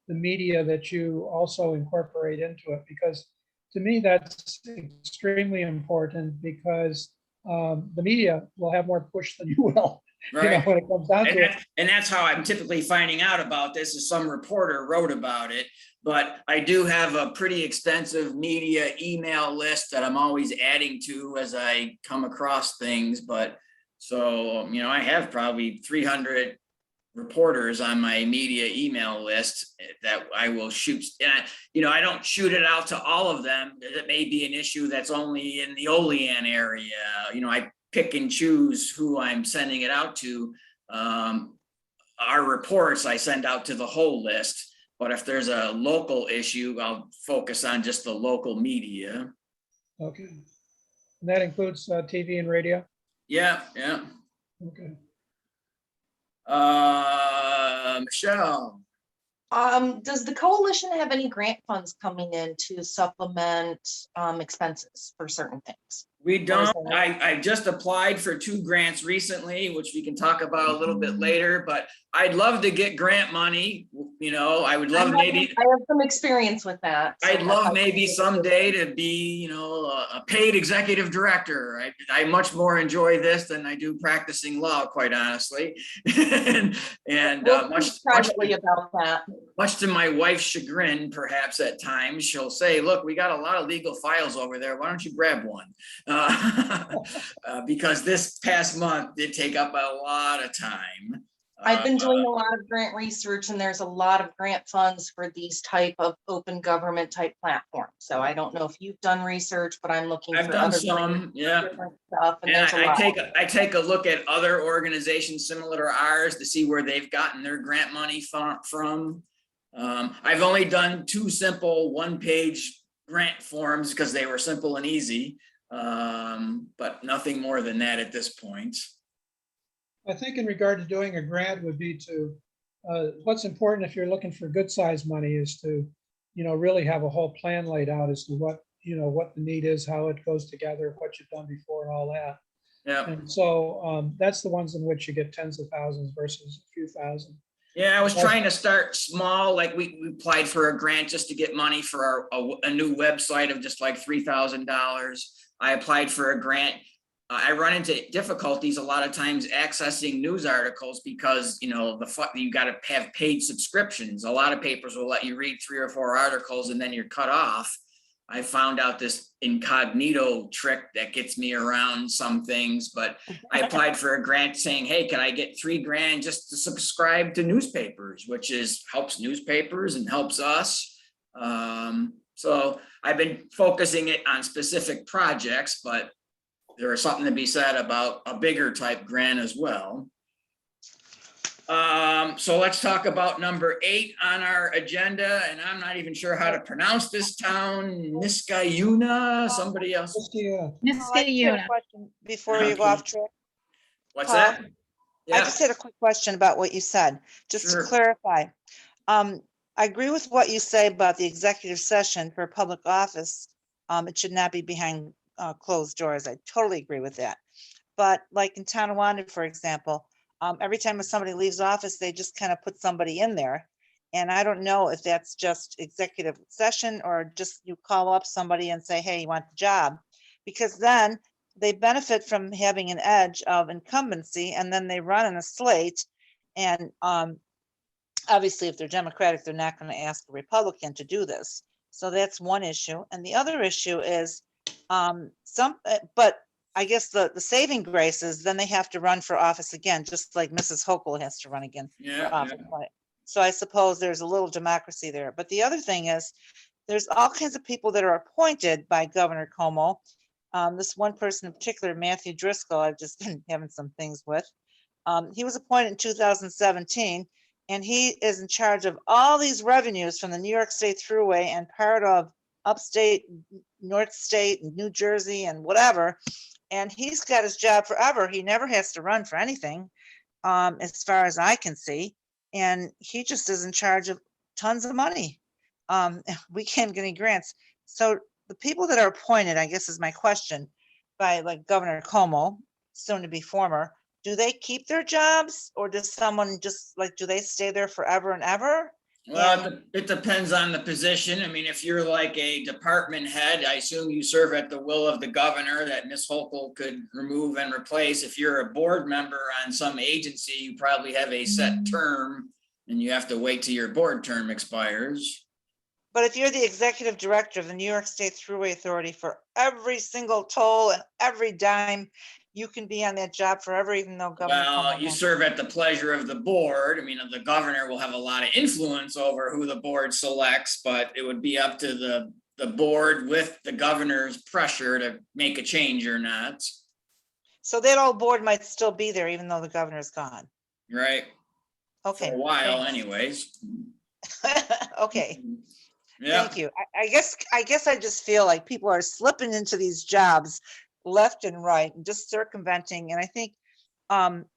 the media that you also incorporate into it? Because to me, that's extremely important, because the media will have more push than you will. Right. When it comes down to it. And that's how I'm typically finding out about this, is some reporter wrote about it. But I do have a pretty extensive media email list that I'm always adding to as I come across things. But so, I have probably 300 reporters on my media email list that I will shoot. And I don't shoot it out to all of them. It may be an issue that's only in the Olean area. I pick and choose who I'm sending it out to. Our reports I send out to the whole list, but if there's a local issue, I'll focus on just the local media. Okay. And that includes TV and radio? Yeah. Okay. Michelle. Does the coalition have any grant funds coming in to supplement expenses for certain things? We don't. I just applied for 2 grants recently, which we can talk about a little bit later, but I'd love to get grant money. I would love maybe. I have some experience with that. So I'd love maybe someday to be, a paid executive director. I much more enjoy this than I do practicing law, quite honestly. and we'll much privately about that. Much to my wife's chagrin, perhaps at times, she'll say, look, we got a lot of legal files over there. Why don't you grab one? Because this past month did take up a lot of time. I've been doing a lot of grant research, and there's a lot of grant funds for these type of open government type platforms. So I don't know if you've done research, but I'm looking for done other some, yeah. different stuff. And And there's a lot. I take a look at other organizations similar to ours to see where they've gotten their grant money from. I've only done 2 simple 1-page grant forms because they were simple and easy, but nothing more than that at this point. I think in regard to doing a grant would be to, what's important if you're looking for good size money is to, really have a whole plan laid out as to what, what the need is, how it goes together, what you've done before and all that. Yeah. And so that's the ones in which you get tens of thousands versus a few thousand. Yeah, I was trying to start small, like we applied for a grant just to get money for a new website of just like $3,000. I applied for a grant. I run into difficulties a lot of times accessing news articles because, you got to have paid subscriptions. A lot of papers will let you read 3 or 4 articles and then you're cut off. I found out this incognito trick that gets me around some things, but I applied for a grant saying, hey, can I get $3 grand just to subscribe to newspapers, which helps newspapers and helps us. So I've been focusing it on specific projects, but there is something to be said about a bigger type grant as well. So let's talk about number 8 on our agenda, and I'm not even sure how to pronounce this town, Niskayuna, somebody else. Paul, I just had a question before you go off track. What's Paul, that? I Yeah, just had a quick question about what you said, just Sure. to clarify. I agree with what you say about the executive session for public office. It should not be behind closed doors. I totally agree with that. But like in Tonawanda, for example, every time somebody leaves office, they just kind of put somebody in there. And I don't know if that's just executive session or just you call up somebody and say, hey, you want the job? Because then they benefit from having an edge of incumbency, and then they run in a slate. And obviously, if they're Democratic, they're not going to ask a Republican to do this. So that's one issue. And the other issue is but I guess the saving grace is then they have to run for office again, just like Mrs. Hochul has to run again yeah, for office. So I suppose there's a little democracy there. But the other thing is there's all kinds of people that are appointed by Governor Cuomo. This one person in particular, Matthew Driscoll, I've just been having some things with. He was appointed in 2017, and he is in charge of all these revenues from the New York State Thruway and part of upstate, North State, and New Jersey, and whatever. And he's got his job forever. He never has to run for anything, as far as I can see. And he just is in charge of tons of money. We can't get any grants. So the people that are appointed, I guess is my question, by like Governor Cuomo, soon to be former, do they keep their jobs, or does someone just like, do they stay there forever and ever? well, it depends on the position. I mean, if you're like a department head, I assume you serve at the will of the governor that Ms. Hochul could remove and replace. If you're a board member on some agency, you probably have a set term and you have to wait till your board term expires. But if you're the executive director of the New York State Thruway Authority, for every single toll and every dime, you can be on that job forever, even though Governor Well, Cuomo you won't. serve at the pleasure of the board. I mean, the governor will have a lot of influence over who the board selects, but it would be up to the board with the governor's pressure to make a change or not. So that old board might still be there, even though the governor's gone. Right? Okay. For a while thanks. anyways. Okay, Yeah. thank you. I guess I just feel like people are slipping into these jobs left and right and just circumventing. And I think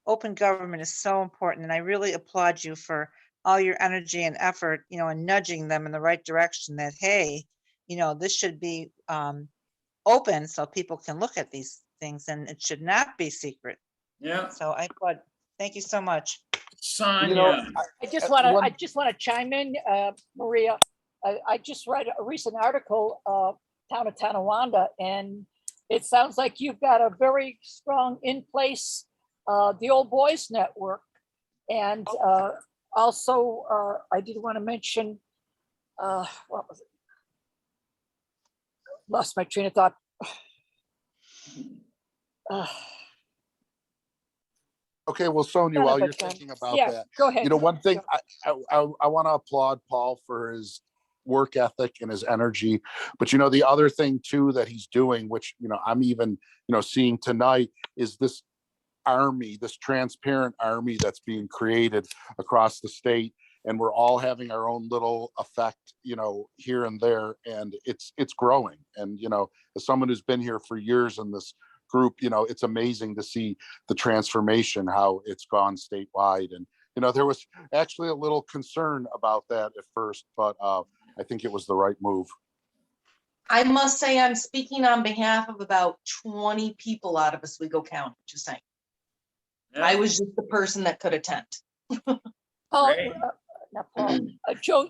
open government is so important. And I really applaud you for all your energy and effort, and nudging them in the right direction that, hey, this should be open so people can look at these things, and it should not be secret. Yeah. So I applaud. Thank you so much. Sonia. I just want to chime in, Maria. I just read a recent article, town of Tonawanda, and it sounds like you've got a very strong in place, the Old Boys Network. And also, I did want to mention, what was it? Lost my train of thought. Okay, well, Sonia, while you're thinking about Yeah, that, go ahead. one thing I want to applaud Paul for his work ethic and his energy, but the other thing too that he's doing, which I'm even seeing tonight, is this army, this transparent army that's being created across the state, and we're all having our own little effect here and there, and it's growing. And as someone who's been here for years in this group, it's amazing to see the transformation, how it's gone statewide. And, there was actually a little concern about that at first, but I think it was the right move. I must say, I'm speaking on behalf of about 20 people out of Oswego County, just saying. I was just the person that could attend. Paul, Great. not Paul, Joe,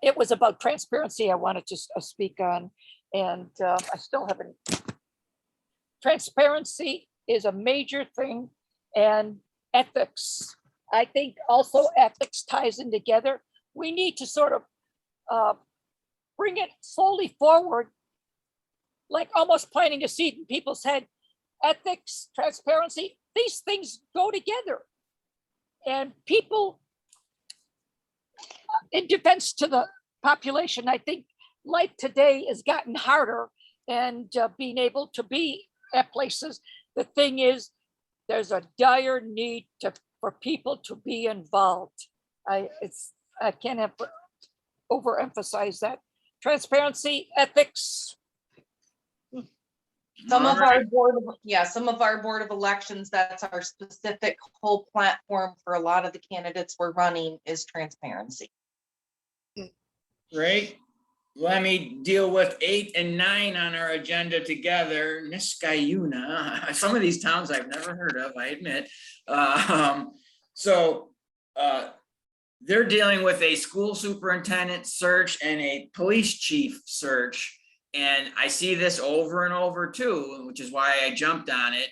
it was about transparency I wanted to speak on, and I still haven't. Transparency is a major thing, and ethics. I think also ethics ties in together. We need to sort of bring it slowly forward, like almost planting a seed in people's head. Ethics, transparency, these things go together. And people, in defense to the population, I think life today has gotten harder, and being able to be at places, the thing is, there's a dire need for people to be involved. I can't overemphasize that. Transparency, ethics. Some of our board of elections, that's our specific whole platform for a lot of the candidates we're running is transparency. Great. Let me deal with 8 and 9 on our agenda together. Niskayuna. Some of these towns I've never heard of, I admit. They're dealing with a school superintendent search and a police chief search. And I see this over and over too, which is why I jumped on it.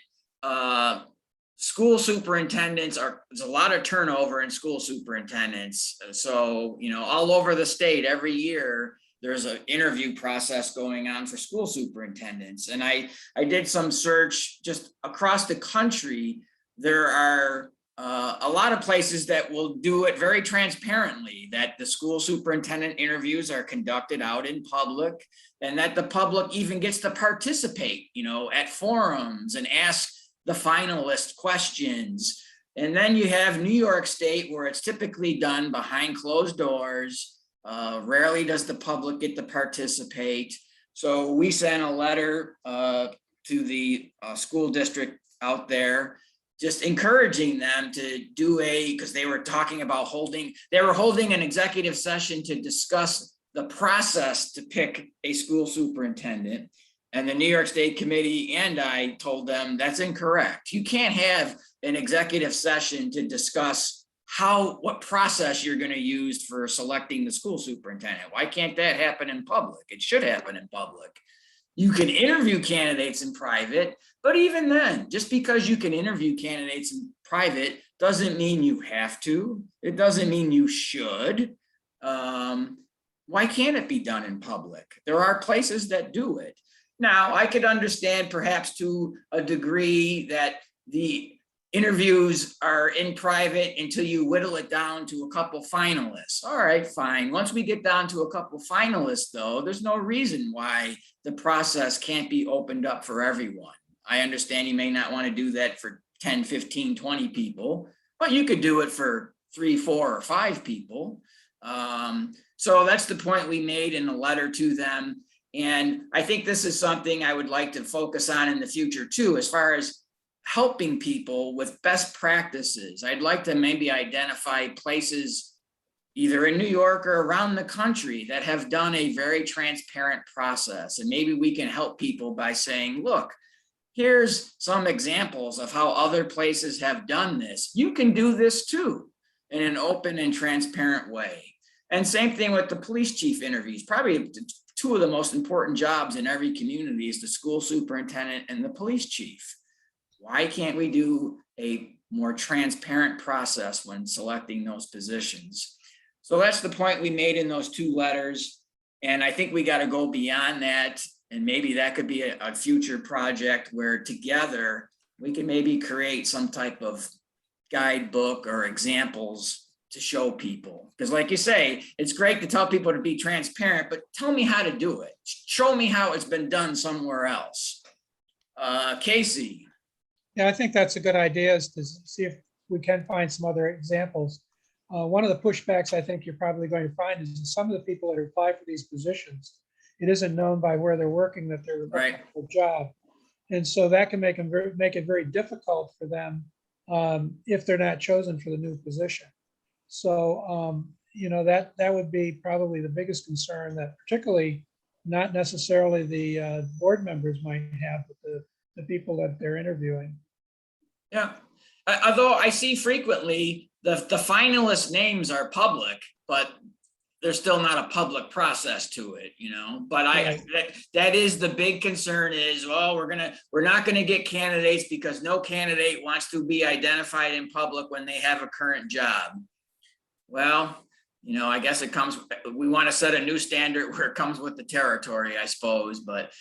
School superintendents there's a lot of turnover in school superintendents. So, all over the state every year, there's an interview process going on for school superintendents. And I did some search just across the country. There are a lot of places that will do it very transparently, that the school superintendent interviews are conducted out in public, and that the public even gets to participate, at forums and ask the finalist questions. And then you have New York State, where it's typically done behind closed doors. Rarely does the public get to participate. So we sent a letter to the school district out there, just encouraging them to do because they were talking about holding an executive session to discuss the process to pick a school superintendent. And the New York State Committee and I told them that's incorrect. You can't have an executive session to discuss what process you're going to use for selecting the school superintendent. Why can't that happen in public? It should happen in public. You can interview candidates in private, but even then, just because you can interview candidates in private doesn't mean you have to. It doesn't mean you should. Why can't it be done in public? There are places that do it. Now, I could understand perhaps to a degree that the interviews are in private until you whittle it down to a couple finalists. All right, fine. Once we get down to a couple finalists, though, there's no reason why the process can't be opened up for everyone. I understand you may not want to do that for 10, 15, 20 people, but you could do it for 3, 4, or 5 people. So that's the point we made in a letter to them. And I think this is something I would like to focus on in the future too, as far as helping people with best practices. I'd like to maybe identify places either in New York or around the country that have done a very transparent process. And maybe we can help people by saying, look, here's some examples of how other places have done this. You can do this too in an open and transparent way. And same thing with the police chief interviews. Probably 2 of the most important jobs in every community is the school superintendent and the police chief. Why can't we do a more transparent process when selecting those positions? So that's the point we made in those 2 letters. And I think we got to go beyond that. And maybe that could be a future project where together we can maybe create some type of guidebook or examples to show people. Because like you say, it's great to tell people to be transparent, but tell me how to do it. Show me how it's been done somewhere else. Casey. Yeah, I think that's a good idea, is to see if we can find some other examples. One of the pushbacks I think you're probably going to find is that some of the people that apply for these positions, it isn't known by where they're working that they're looking for a job. And so that can make it very difficult for them if they're not chosen for the new position. So, you know, that would be probably the biggest concern that particularly not necessarily the board members might have, but the people that they're interviewing. Yeah, although I see frequently the finalist names are public, but there's still not a public process to it, you know, but Right. that is the big concern is, well, we're not gonna get candidates because no candidate wants to be identified in public when they have a current job. Well, you know, I guess we want to set a new standard where it comes with the territory, I suppose, but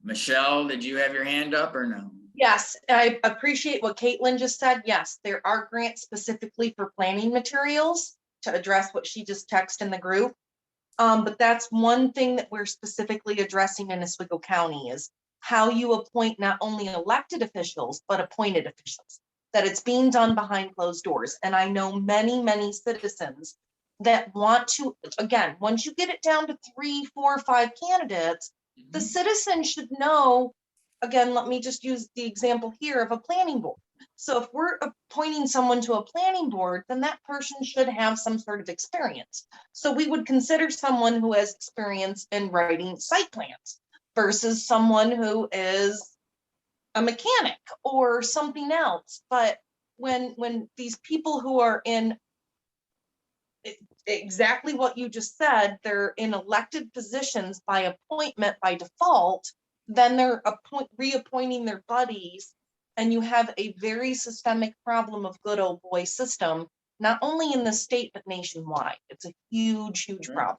Michelle, did you have your hand up or no? Yes, I appreciate what Caitlin just said. Yes, there are grants specifically for planning materials to address what she just texted in the group. But that's one thing that we're specifically addressing in Oswego County is how you appoint not only elected officials, but appointed officials, that it's being done behind closed doors. And I know many, many citizens that want to, again, once you get it down to 3, 4, 5 candidates, the citizen should know, again, let me just use the example here of a planning board. So if we're appointing someone to a planning board, then that person should have some sort of experience. So we would consider someone who has experience in writing site plans versus someone who is a mechanic or something else. But when these people who are in exactly what you just said, they're in elected positions by appointment by default, then they're reappointing their buddies, and you have a very systemic problem of good old boy system, not only in the state, but nationwide. It's a huge, huge problem.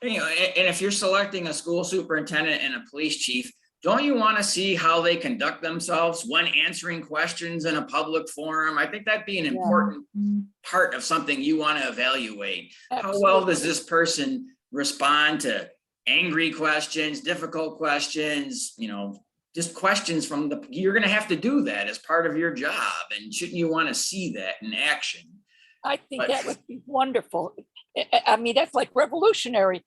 You know, and if you're selecting a school superintendent and a police chief, don't you want to see how they conduct themselves when answering questions in a public forum? I think that'd be an important part of something you want to evaluate. How well does this person respond to angry questions, difficult questions, you know, just questions from you're going to have to do that as part of your job. And shouldn't you want to see that in action? I think that would be wonderful. I mean, that's like revolutionary.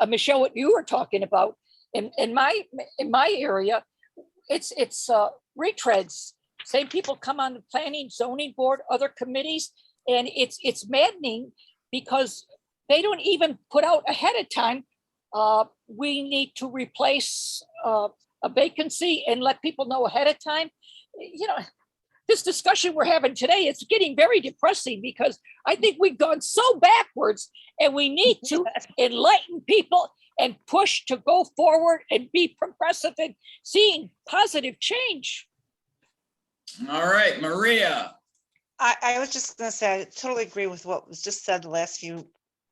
Michelle, what you were talking about in my area, it's retreads. Same people come on the planning, zoning board, other committees, and it's maddening because they don't even put out ahead of time. We need to replace a vacancy and let people know ahead of time. You know, this discussion we're having today, it's getting very depressing because I think we've gone so backwards and we need to enlighten people and push to go forward and be progressive and seeing positive change. All right, Maria. I was just going to say, I totally agree with what was just said the last few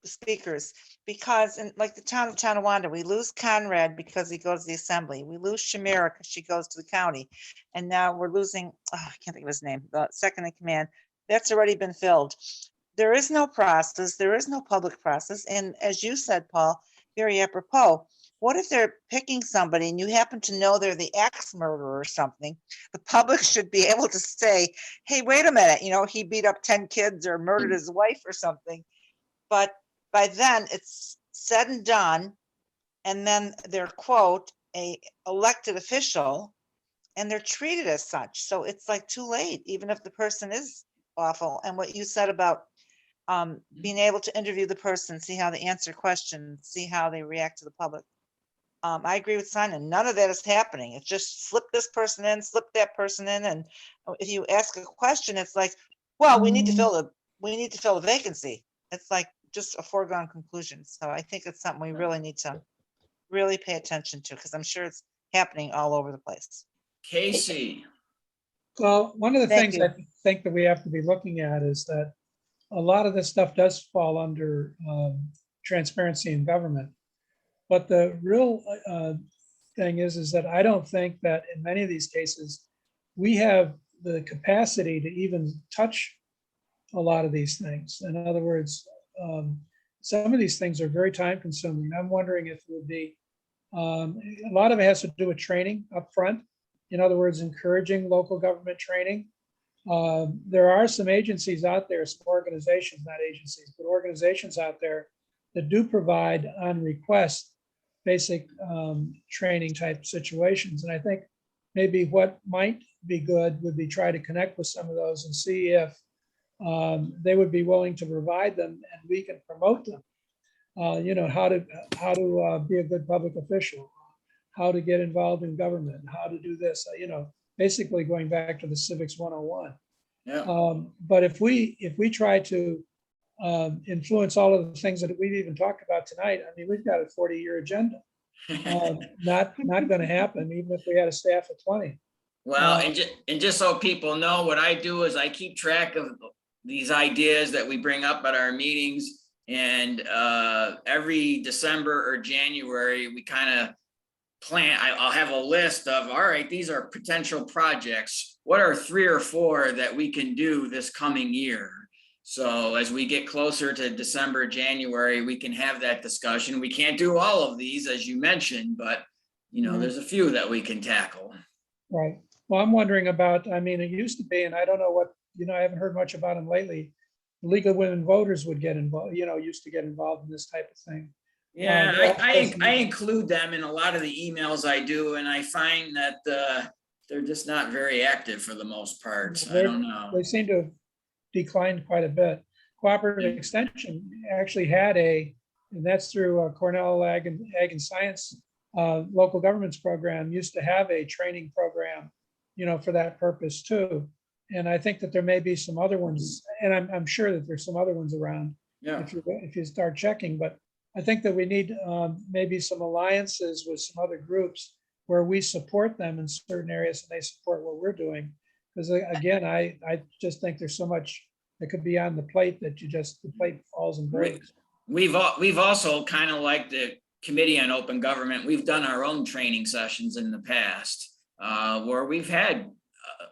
speakers, because in like the town of Tonawanda, we lose Conrad because he goes to the assembly. We lose Shamira because she goes to the county. And now we're losing, I can't think of his name, the second in command. That's already been filled. There is no process. There is no public process. And as you said, Paul, very apropos, what if they're picking somebody and you happen to know they're the axe murderer or something? The public should be able to say, hey, wait a minute, you know, he beat up 10 kids or murdered his wife or something. But by then it's said and done. And then they're, quote, a elected official, and they're treated as such. So it's like too late, even if the person is awful. And what you said about being able to interview the person, see how they answer questions, see how they react to the public. I agree with Simon. None of that is happening. It's just slip this person in, slip that person in. And if you ask a question, it's like, well, we need to fill a vacancy. It's like just a foregone conclusion. So I think it's something we really need to really pay attention to, because I'm sure it's happening all over the place. Casey. Well, one of the Thank things you. I think that we have to be looking at is that a lot of this stuff does fall under transparency in government. But the real thing is that I don't think that in many of these cases, we have the capacity to even touch a lot of these things. In other words, some of these things are very time consuming. I'm wondering if it would be, a lot of it has to do with training up front. In other words, encouraging local government training. There are some agencies out there, some organizations, not agencies, but organizations out there that do provide on request basic training type situations. And I think maybe what might be good would be try to connect with some of those and see if they would be willing to provide them and we can promote them. You know, how to be a good public official, how to get involved in government, how to do this, you know, basically going back to the civics 101. Yeah. But if we try to influence all of the things that we've even talked about tonight, I mean, we've got a 40-year agenda. Not going to happen, even if we had a staff of 20. Well, and just so people know, what I do is I keep track of these ideas that we bring up at our meetings. And every December or January, we kind of plan, I'll have a list of, all right, these are potential projects. What are 3 or 4 that we can do this coming year? So as we get closer to December, January, we can have that discussion. We can't do all of these, as you mentioned, but you know, there's a few that we can tackle. Right. Well, I'm wondering about, I mean, it used to be, and I don't know what, you know, I haven't heard much about them lately. The League of Women Voters would get involved, you know, used to get involved in this type of thing. Yeah, I include them in a lot of the emails I do, and I find that they're just not very active for the most part. I don't know. They seem to have declined quite a bit. Cooperative Extension actually had and that's through Cornell Ag and Science local governments program, used to have a training program, you know, for that purpose too. And I think that there may be some other ones, and I'm sure that there's some other ones around. Yeah. If you start checking, but I think that we need maybe some alliances with some other groups where we support them in certain areas and they support what we're doing. Because again, I just think there's so much that could be on the plate that the plate falls and breaks. We've also kind of like the Committee on Open Government. We've done our own training sessions in the past where we've had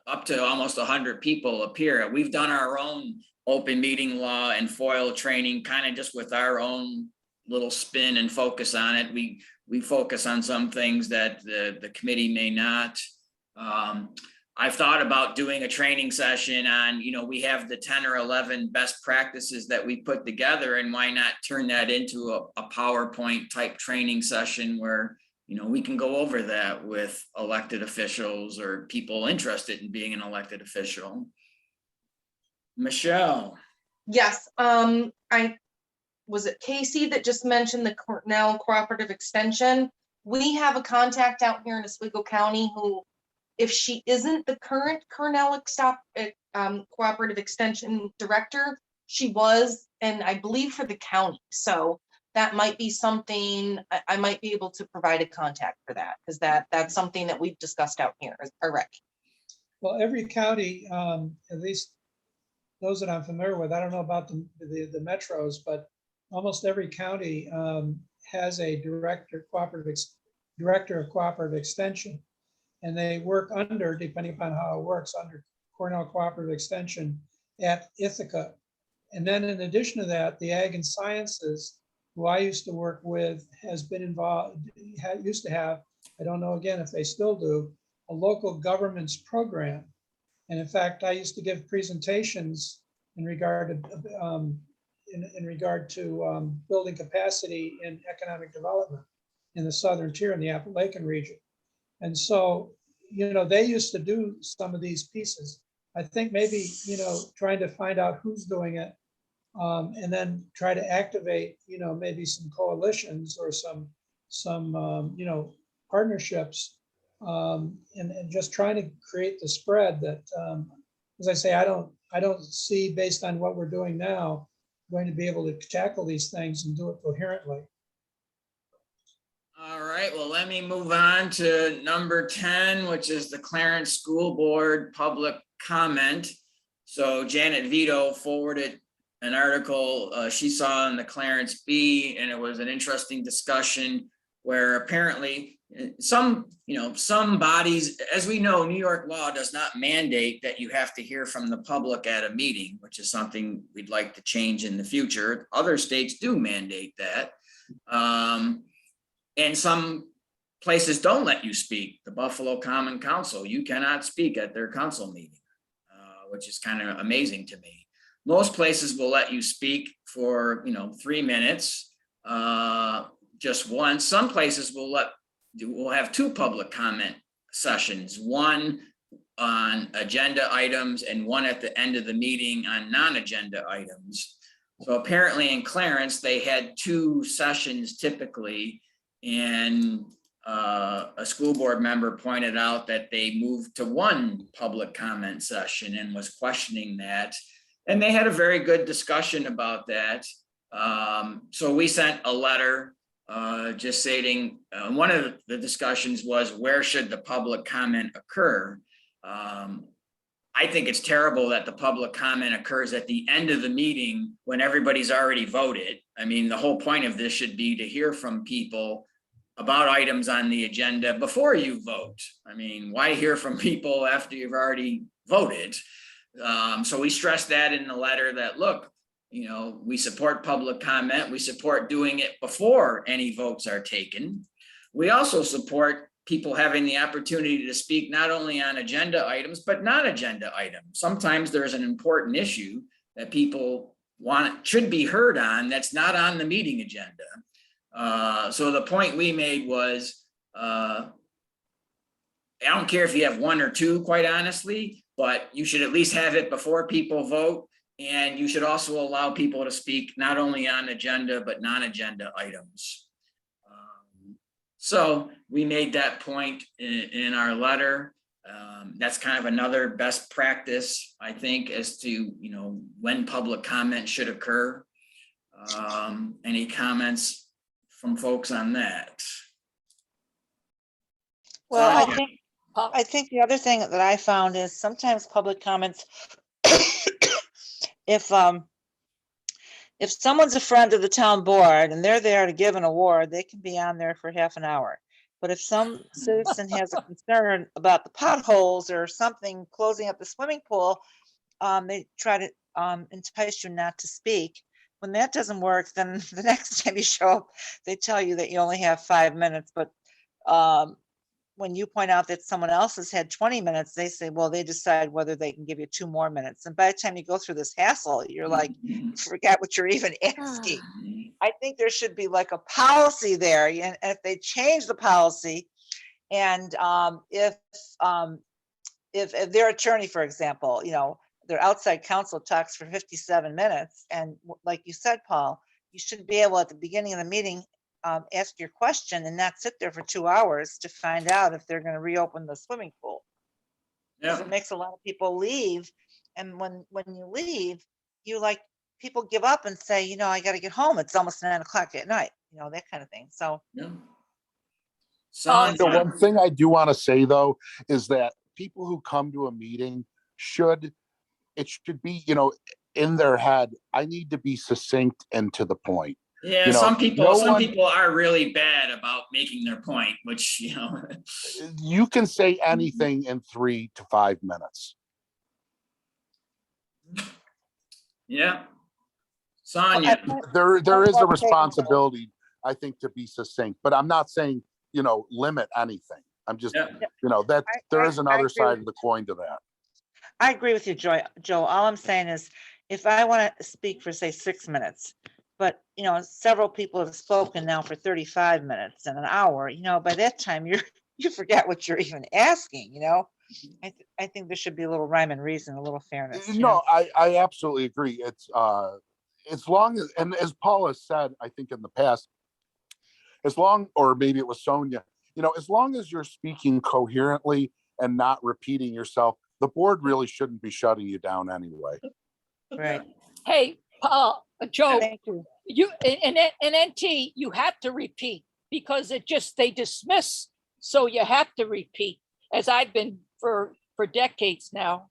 up to almost 100 people appear. We've done our own open meeting law and FOIL training, kind of just with our own little spin and focus on it. We focus on some things that the committee may not. I've thought about doing a training session on, you know, we have the 10 or 11 best practices that we put together, and why not turn that into a PowerPoint type training session where, you know, we can go over that with elected officials or people interested in being an elected official. Michelle. Yes, was it Casey that just mentioned the Cornell Cooperative Extension? We have a contact out here in Oswego County who, if she isn't the current Cornell Cooperative Extension Director, she was, and I believe for the county. So that might be something I might be able to provide a contact for that, because that's something that we've discussed out here already. Well, every county, at least those that I'm familiar with, I don't know about the metros, but almost every county has a director of cooperative extension, and they work under, depending upon how it works, under Cornell Cooperative Extension at Ithaca. And then in addition to that, the Ag and Sciences, who I used to work with, has been involved, used to have, I don't know again if they still do, a local governments program. And in fact, I used to give presentations in regard to building capacity in economic development in the southern tier in the Appalachian region. And so, you know, they used to do some of these pieces. I think maybe, you know, trying to find out who's doing it, and then try to activate, you know, maybe some coalitions or some you know, partnerships, and just trying to create the spread that, as I say, I don't see, based on what we're doing now, going to be able to tackle these things and do it coherently. All right, well, let me move on to number 10, which is the Clarence School Board public comment. So Janet Vito forwarded an article she saw in the Clarence Bee, and it was an interesting discussion where apparently some bodies, as we know, New York law does not mandate that you have to hear from the public at a meeting, which is something we'd like to change in the future. Other states do mandate that. And some places don't let you speak. The Buffalo Common Council, you cannot speak at their council meeting, which is kind of amazing to me. Most places will let you speak for, 3 minutes. just one. Some places we'll have 2 public comment sessions, one on agenda items and one at the end of the meeting on non-agenda items. So apparently in Clarence, they had 2 sessions typically, and a school board member pointed out that they moved to 1 public comment session and was questioning that. And they had a very good discussion about that. So we sent a letter just stating, one of the discussions was, where should the public comment occur? I think it's terrible that the public comment occurs at the end of the meeting when everybody's already voted. I mean, the whole point of this should be to hear from people about items on the agenda before you vote. I mean, why hear from people after you've already voted? So we stressed that in the letter that, look, you know, we support public comment. We support doing it before any votes are taken. We also support people having the opportunity to speak not only on agenda items, but non-agenda items. Sometimes there's an important issue that people should be heard on that's not on the meeting agenda. So the point we made was, I don't care if you have 1 or 2, quite honestly, but you should at least have it before people vote. And you should also allow people to speak not only on agenda, but non-agenda items. So we made that point in our letter. That's kind of another best practice, I think, as to, you know, when public comment should occur. Any comments from folks on that? Well, Yeah. I think the other thing that I found is sometimes public comments, if someone's a friend of the town board and they're there to give an award, they can be on there for half an hour. But if some citizen has a concern about the potholes or something closing up the swimming pool, they try to entice you not to speak. When that doesn't work, then the next time you show up, they tell you that you only have 5 minutes. But when you point out that someone else has had 20 minutes, they say, well, they decide whether they can give you 2 more minutes. And by the time you go through this hassle, you're like, forget what you're even asking. I think there should be like a policy there. And if they change the policy, and if their attorney, for example, you know, their outside counsel talks for 57 minutes. And like you said, Paul, you should be able at the beginning of the meeting, ask your question and not sit there for 2 hours to find out if they're going to reopen the swimming pool. Because it makes a lot of people leave. And when you leave, you like, people give up and say, you know, I got to get home. It's almost 9 o'clock at night, you know, that kind of thing. So, So The one thing I do want to say though, is that people who come to a meeting should be, you know, in their head, I need to be succinct and to the point. yeah, You know, some people no some one- people are really bad about making their point, which, you know. You can say anything in 3 to 5 minutes. Yeah. Sonia. There is a Okay. responsibility, I think, to be succinct, but I'm not saying, you know, limit anything. I'm just, Yeah. you know, that there is I another agree side with of the coin to that. I agree with you, Joe. All I'm saying is, if I want to speak for, say, 6 minutes, but, you know, several people have spoken now for 35 minutes and an hour, you know, by that time you forget what you're even asking, you know? I think there should be a little rhyme and reason, a little fairness. you know? No, I absolutely agree. It's as long as, and as Paul has said, I think in the past, as long, or maybe it was Sonia, you know, as long as you're speaking coherently and not repeating yourself, the board really shouldn't be shutting you down anyway. Right. Hey, Joe, Thank you. you, in NT, you have to repeat because they dismiss. So you have to repeat, as I've been for decades now.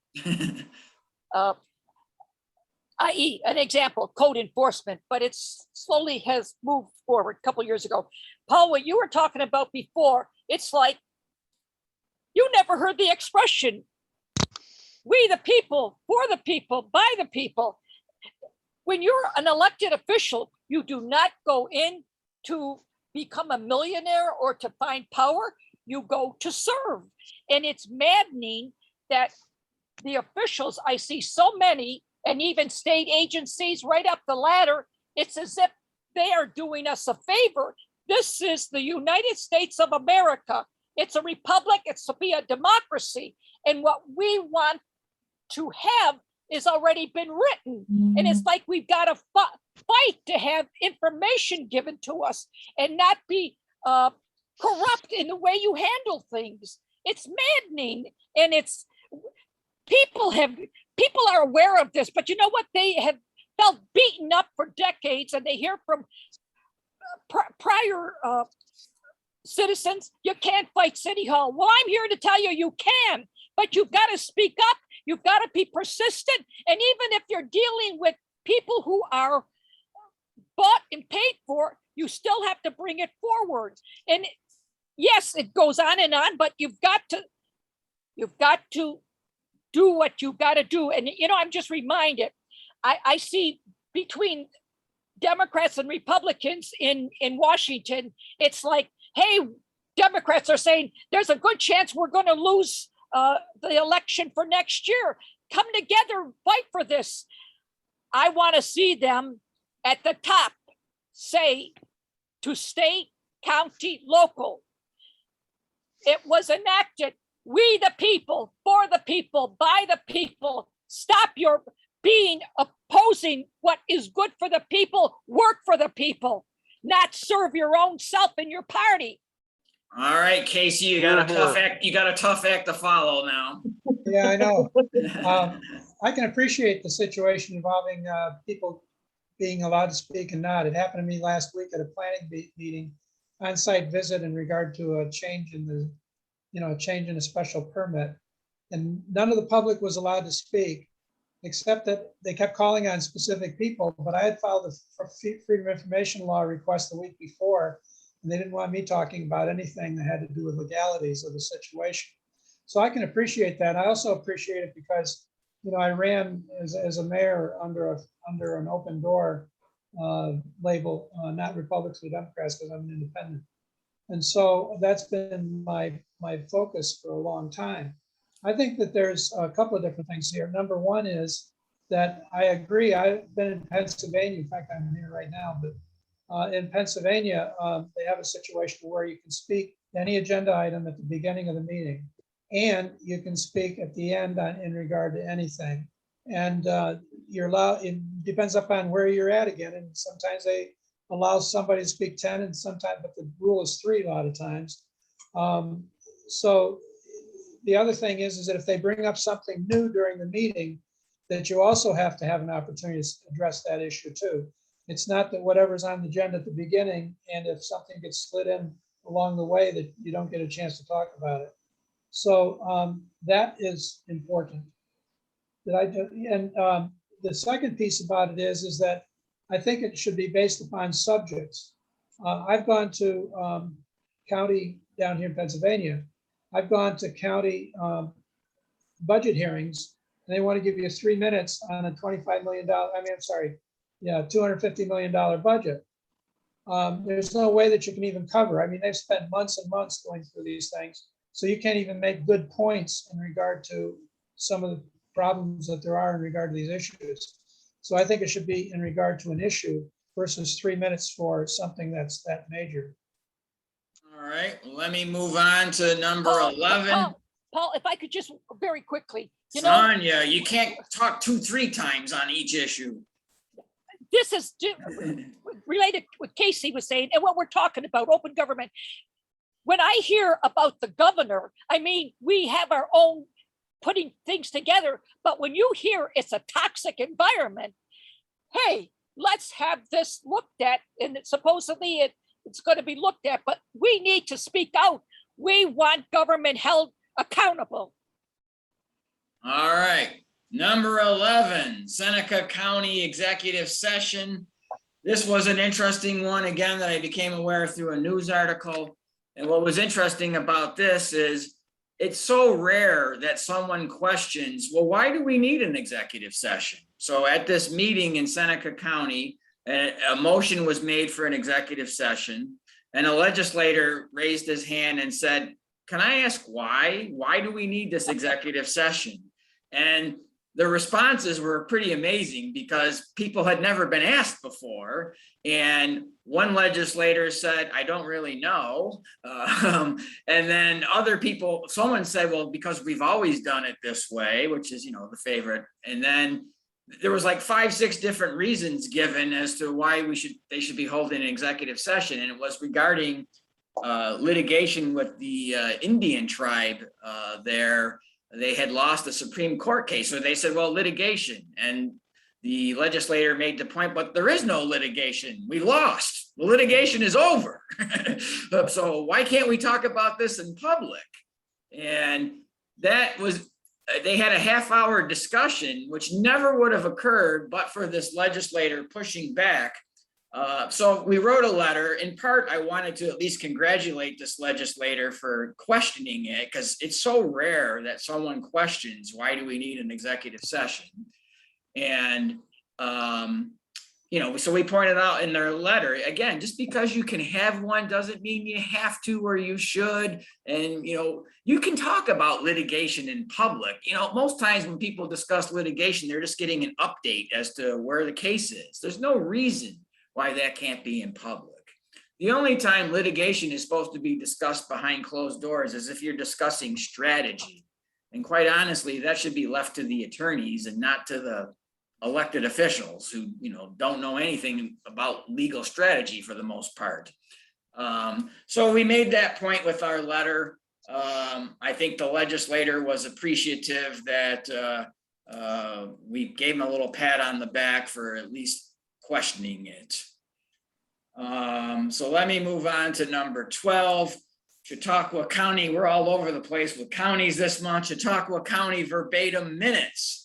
I.e., an example, code enforcement, but it's slowly has moved forward a couple years ago. Paul, what you were talking about before, it's like you never heard the expression, we the people, for the people, by the people. When you're an elected official, you do not go in to become a millionaire or to find power. You go to serve. And it's maddening that the officials, I see so many, and even state agencies right up the ladder, it's as if they are doing us a favor This is the United States of America. It's a republic. It's to be a democracy. And what we want to have is already been written. And it's like we've got to fight to have information given to us and not be corrupt in the way you handle things. It's maddening. And it's people are aware of this, but you know what? They have felt beaten up for decades, and they hear from prior citizens, you can't fight City Hall. Well, I'm here to tell you, you can, but you've got to speak up. You've got to be persistent. And even if you're dealing with people who are bought and paid for, you still have to bring it forward. And yes, it goes on and on, but you've got to do what you've got to do. And, you know, I'm just reminded, I see between Democrats and Republicans in Washington, it's like, hey, Democrats are saying there's a good chance we're going to lose the election for next year. Come together, fight for this. I want to see them at the top say to state, county, local. It was enacted, we the people, for the people, by the people. Stop your being opposing what is good for the people. Work for the people, not serve your own self and your party. All right, Casey, you got a tough act. You got a tough act to follow now. Yeah, I know. I can appreciate the situation involving people being allowed to speak and not. It happened to me last week at a planning meeting, on-site visit in regard to a change in the, a change in a special permit. And none of the public was allowed to speak, except that they kept calling on specific people. But I had filed a Freedom of Information Law request the week before, and they didn't want me talking about anything that had to do with legalities of the situation. So I can appreciate that. I also appreciate it because, I ran as a mayor under an open door label, not Republicans or Democrats, because I'm an independent. And so that's been my focus for a long time. I think that there's a couple of different things here. Number one is that I agree. I've been in Pennsylvania. In fact, I'm here right now, but in Pennsylvania, they have a situation where you can speak any agenda item at the beginning of the meeting, and you can speak at the end in regard to anything. And you're allowed, it depends upon where you're at again. And sometimes they allow somebody to speak 10 and sometimes, but the rule is 3 a lot of times. So the other thing is that if they bring up something new during the meeting, that you also have to have an opportunity to address that issue too. It's not that whatever's on the agenda at the beginning, and if something gets slid in along the way, that you don't get a chance to talk about it. So that is important. And the second piece about it is that I think it should be based upon subjects. I've gone to county down here in Pennsylvania. I've gone to county budget hearings, and they want to give you 3 minutes on a $25 million, $250 million budget. There's no way that you can even cover. I mean, they've spent months and months going through these things. So you can't even make good points in regard to some of the problems that there are in regard to these issues. So I think it should be in regard to an issue versus 3 minutes for something that's that major. All right, let me move on to number 11. Paul, if I could just very quickly, Sonia, you can't talk 2-3 times on each issue. This is related to what Casey was saying and what we're talking about, open government. When I hear about the governor, I mean, we have our own putting things together, but when you hear it's a toxic environment, hey, let's have this looked at, and supposedly it's going to be looked at, but we need to speak out. We want government held accountable. All right, number 11, Seneca County Executive Session. This was an interesting one, again, that I became aware through a news article. And what was interesting about this is it's so rare that someone questions, well, why do we need an executive session? So at this meeting in Seneca County, a motion was made for an executive session, and a legislator raised his hand and said, can I ask why? Why do we need this executive session? And the responses were pretty amazing because people had never been asked before. And one legislator said, I don't really know. And then other people, someone said, well, because we've always done it this way, which is, the favorite. And then there was like 5, 6 different reasons given as to why they should be holding an executive session. And it was regarding litigation with the Indian tribe there. They had lost a Supreme Court case. So they said, well, litigation. And the legislator made the point, but there is no litigation. We lost. The litigation is over. So why can't we talk about this in public? And that was, they had a half-hour discussion, which never would have occurred but for this legislator pushing back. So we wrote a letter. In part, I wanted to at least congratulate this legislator for questioning it, because it's so rare that someone questions, why do we need an executive session? And, so we pointed out in their letter, again, just because you can have one doesn't mean you have to or you should. And, you can talk about litigation in public. Most times when people discuss litigation, they're just getting an update as to where the case is. There's no reason why that can't be in public. The only time litigation is supposed to be discussed behind closed doors is if you're discussing strategy. And quite honestly, that should be left to the attorneys and not to the elected officials who, don't know anything about legal strategy for the most part. So we made that point with our letter. I think the legislator was appreciative that we gave him a little pat on the back for at least questioning it. So let me move on to number 12. Chautauqua County, we're all over the place with counties this month. Chautauqua County verbatim minutes.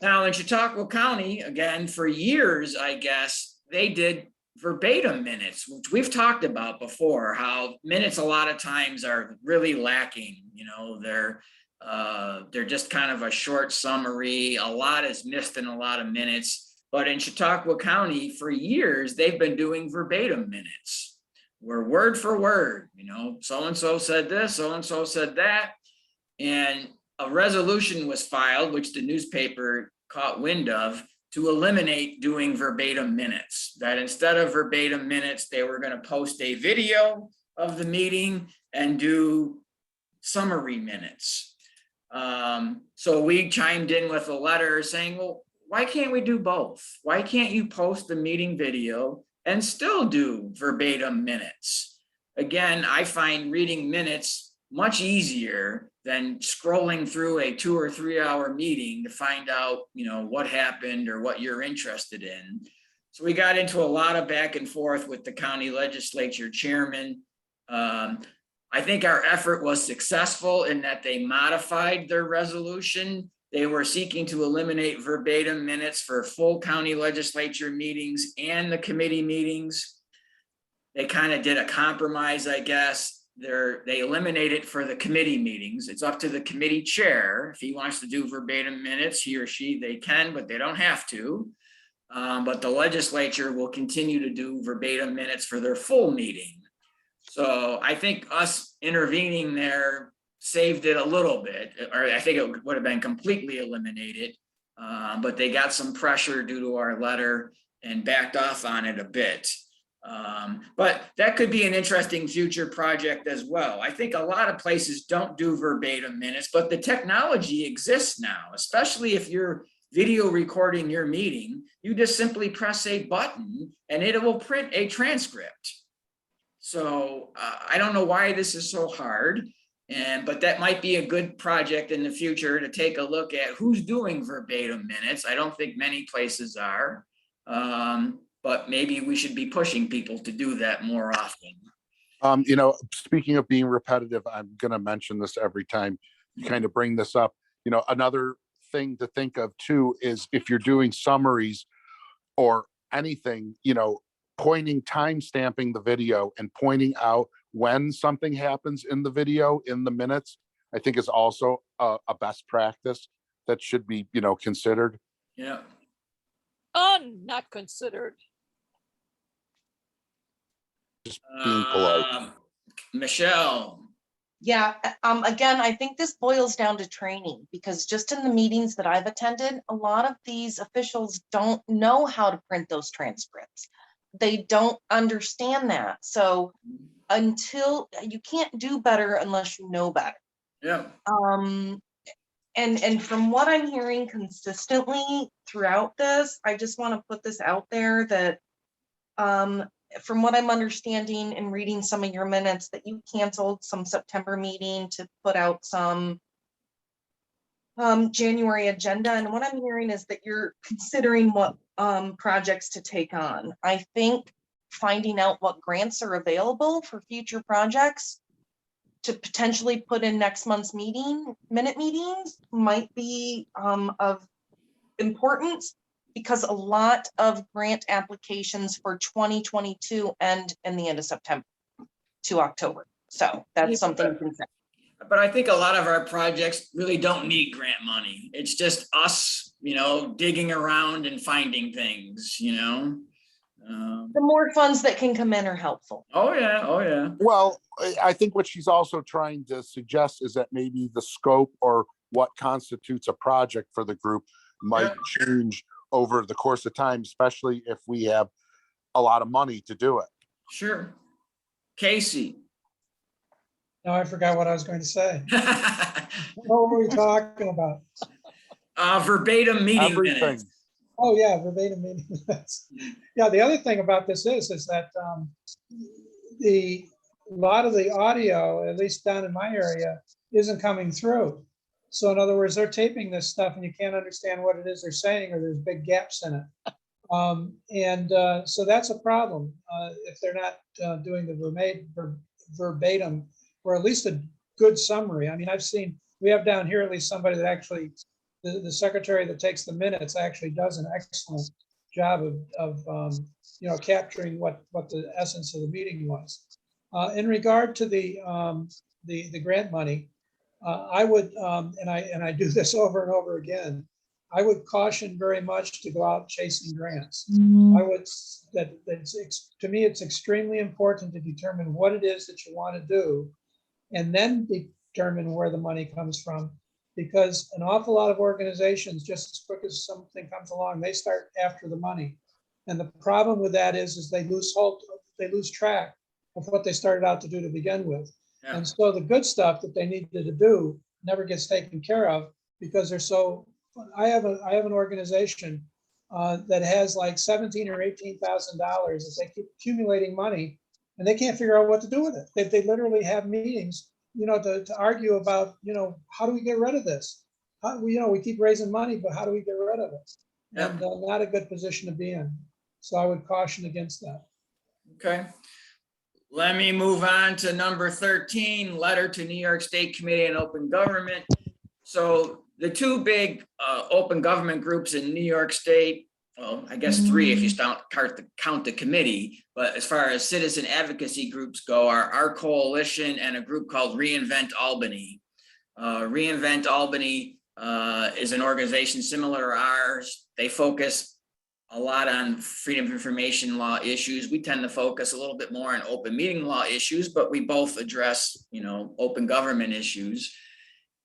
Now in Chautauqua County, again, for years, I guess, they did verbatim minutes, which we've talked about before, how minutes a lot of times are really lacking. They're just kind of a short summary. A lot is missed in a lot of minutes. But in Chautauqua County, for years, they've been doing verbatim minutes, where word for word, so-and-so said this, so-and-so said that. And a resolution was filed, which the newspaper caught wind of, to eliminate doing verbatim minutes. That instead of verbatim minutes, they were going to post a video of the meeting and do summary minutes. So we chimed in with a letter saying, well, why can't we do both? Why can't you post the meeting video and still do verbatim minutes? Again, I find reading minutes much easier than scrolling through a 2 or 3 hour meeting to find out, what happened or what you're interested in. So we got into a lot of back and forth with the county legislature chairman. I think our effort was successful in that they modified their resolution. They were seeking to eliminate verbatim minutes for full county legislature meetings and the committee meetings. They kind of did a compromise, I guess. They eliminate it for the committee meetings. It's up to the committee chair. If he wants to do verbatim minutes, he or she, they can, but they don't have to. But the legislature will continue to do verbatim minutes for their full meeting. So I think us intervening there saved it a little bit, or I think it would have been completely eliminated, but they got some pressure due to our letter and backed off on it a bit. But that could be an interesting future project as well. I think a lot of places don't do verbatim minutes, but the technology exists now, especially if you're video recording your meeting. You just simply press a button and it will print a transcript. So I don't know why this is so hard. But that might be a good project in the future to take a look at who's doing verbatim minutes. I don't think many places are, but maybe we should be pushing people to do that more often. Speaking of being repetitive, I'm going to mention this every time you kind of bring this up. Another thing to think of too is if you're doing summaries or anything, pointing, time stamping the video and pointing out when something happens in the video, in the minutes, I think is also a best practice that should be, considered. Yeah. Not considered. Just being polite. Michelle. Yeah, again, I think this boils down to training, because just in the meetings that I've attended, a lot of these officials don't know how to print those transcripts. They don't understand that. So until you can't do better unless you know better. Yeah. And from what I'm hearing consistently throughout this, I just want to put this out there that from what I'm understanding and reading some of your minutes, that you canceled some September meeting to put out some January agenda. And what I'm hearing is that you're considering what projects to take on. I think finding out what grants are available for future projects to potentially put in next month's minute meetings might be of importance, because a lot of grant applications for 2022 end in the end of September to October. So that's something to consider. But I think a lot of our projects really don't need grant money. It's just us, digging around and finding things, The more funds that can come in are helpful. Oh, yeah. Oh, yeah. Well, I think what she's also trying to suggest is that maybe the scope or what constitutes a project for the group might change over the course of time, especially if we have a lot of money to do it. Sure. Casey. Now I forgot what I was going to say. What were we talking about? Verbatim meeting Everything. minutes. Oh, yeah, verbatim meeting minutes. Yeah, the other thing about this is that a lot of the audio, at least down in my area, isn't coming through. So in other words, they're taping this stuff and you can't understand what it is they're saying, or there's big gaps in it. So that's a problem if they're not doing the verbatim, or at least a good summary. I mean, we have down here at least somebody that actually, the secretary that takes the minutes actually does an excellent job of capturing what the essence of the meeting was. In regard to the grant money, I would, and I do this over and over again, I would caution very much to go out chasing grants. To me, it's extremely important to determine what it is that you want to do, and then determine where the money comes from. Because an awful lot of organizations, just as quick as something comes along, they start after the money. And the problem with that is they lose track of what they started out to do to begin with. Yeah. And so the good stuff that they needed to do never gets taken care of because they're so. I have an organization that has like $17,000 or $18,000 that they keep accumulating money, and they can't figure out what to do with it. They literally have meetings, to argue about, how do we get rid of this? We keep raising money, but how do we get rid of it? Yeah. And not a good position to be in. So I would caution against that. Okay. Let me move on to number 13, letter to New York State Committee on Open Government. So the two big open government groups in New York State, well, I guess three if you count the committee, but as far as citizen advocacy groups go, are our coalition and a group called Reinvent Albany. Reinvent Albany is an organization similar to ours. They focus a lot on freedom of information law issues. We tend to focus a little bit more on open meeting law issues, but we both address, open government issues.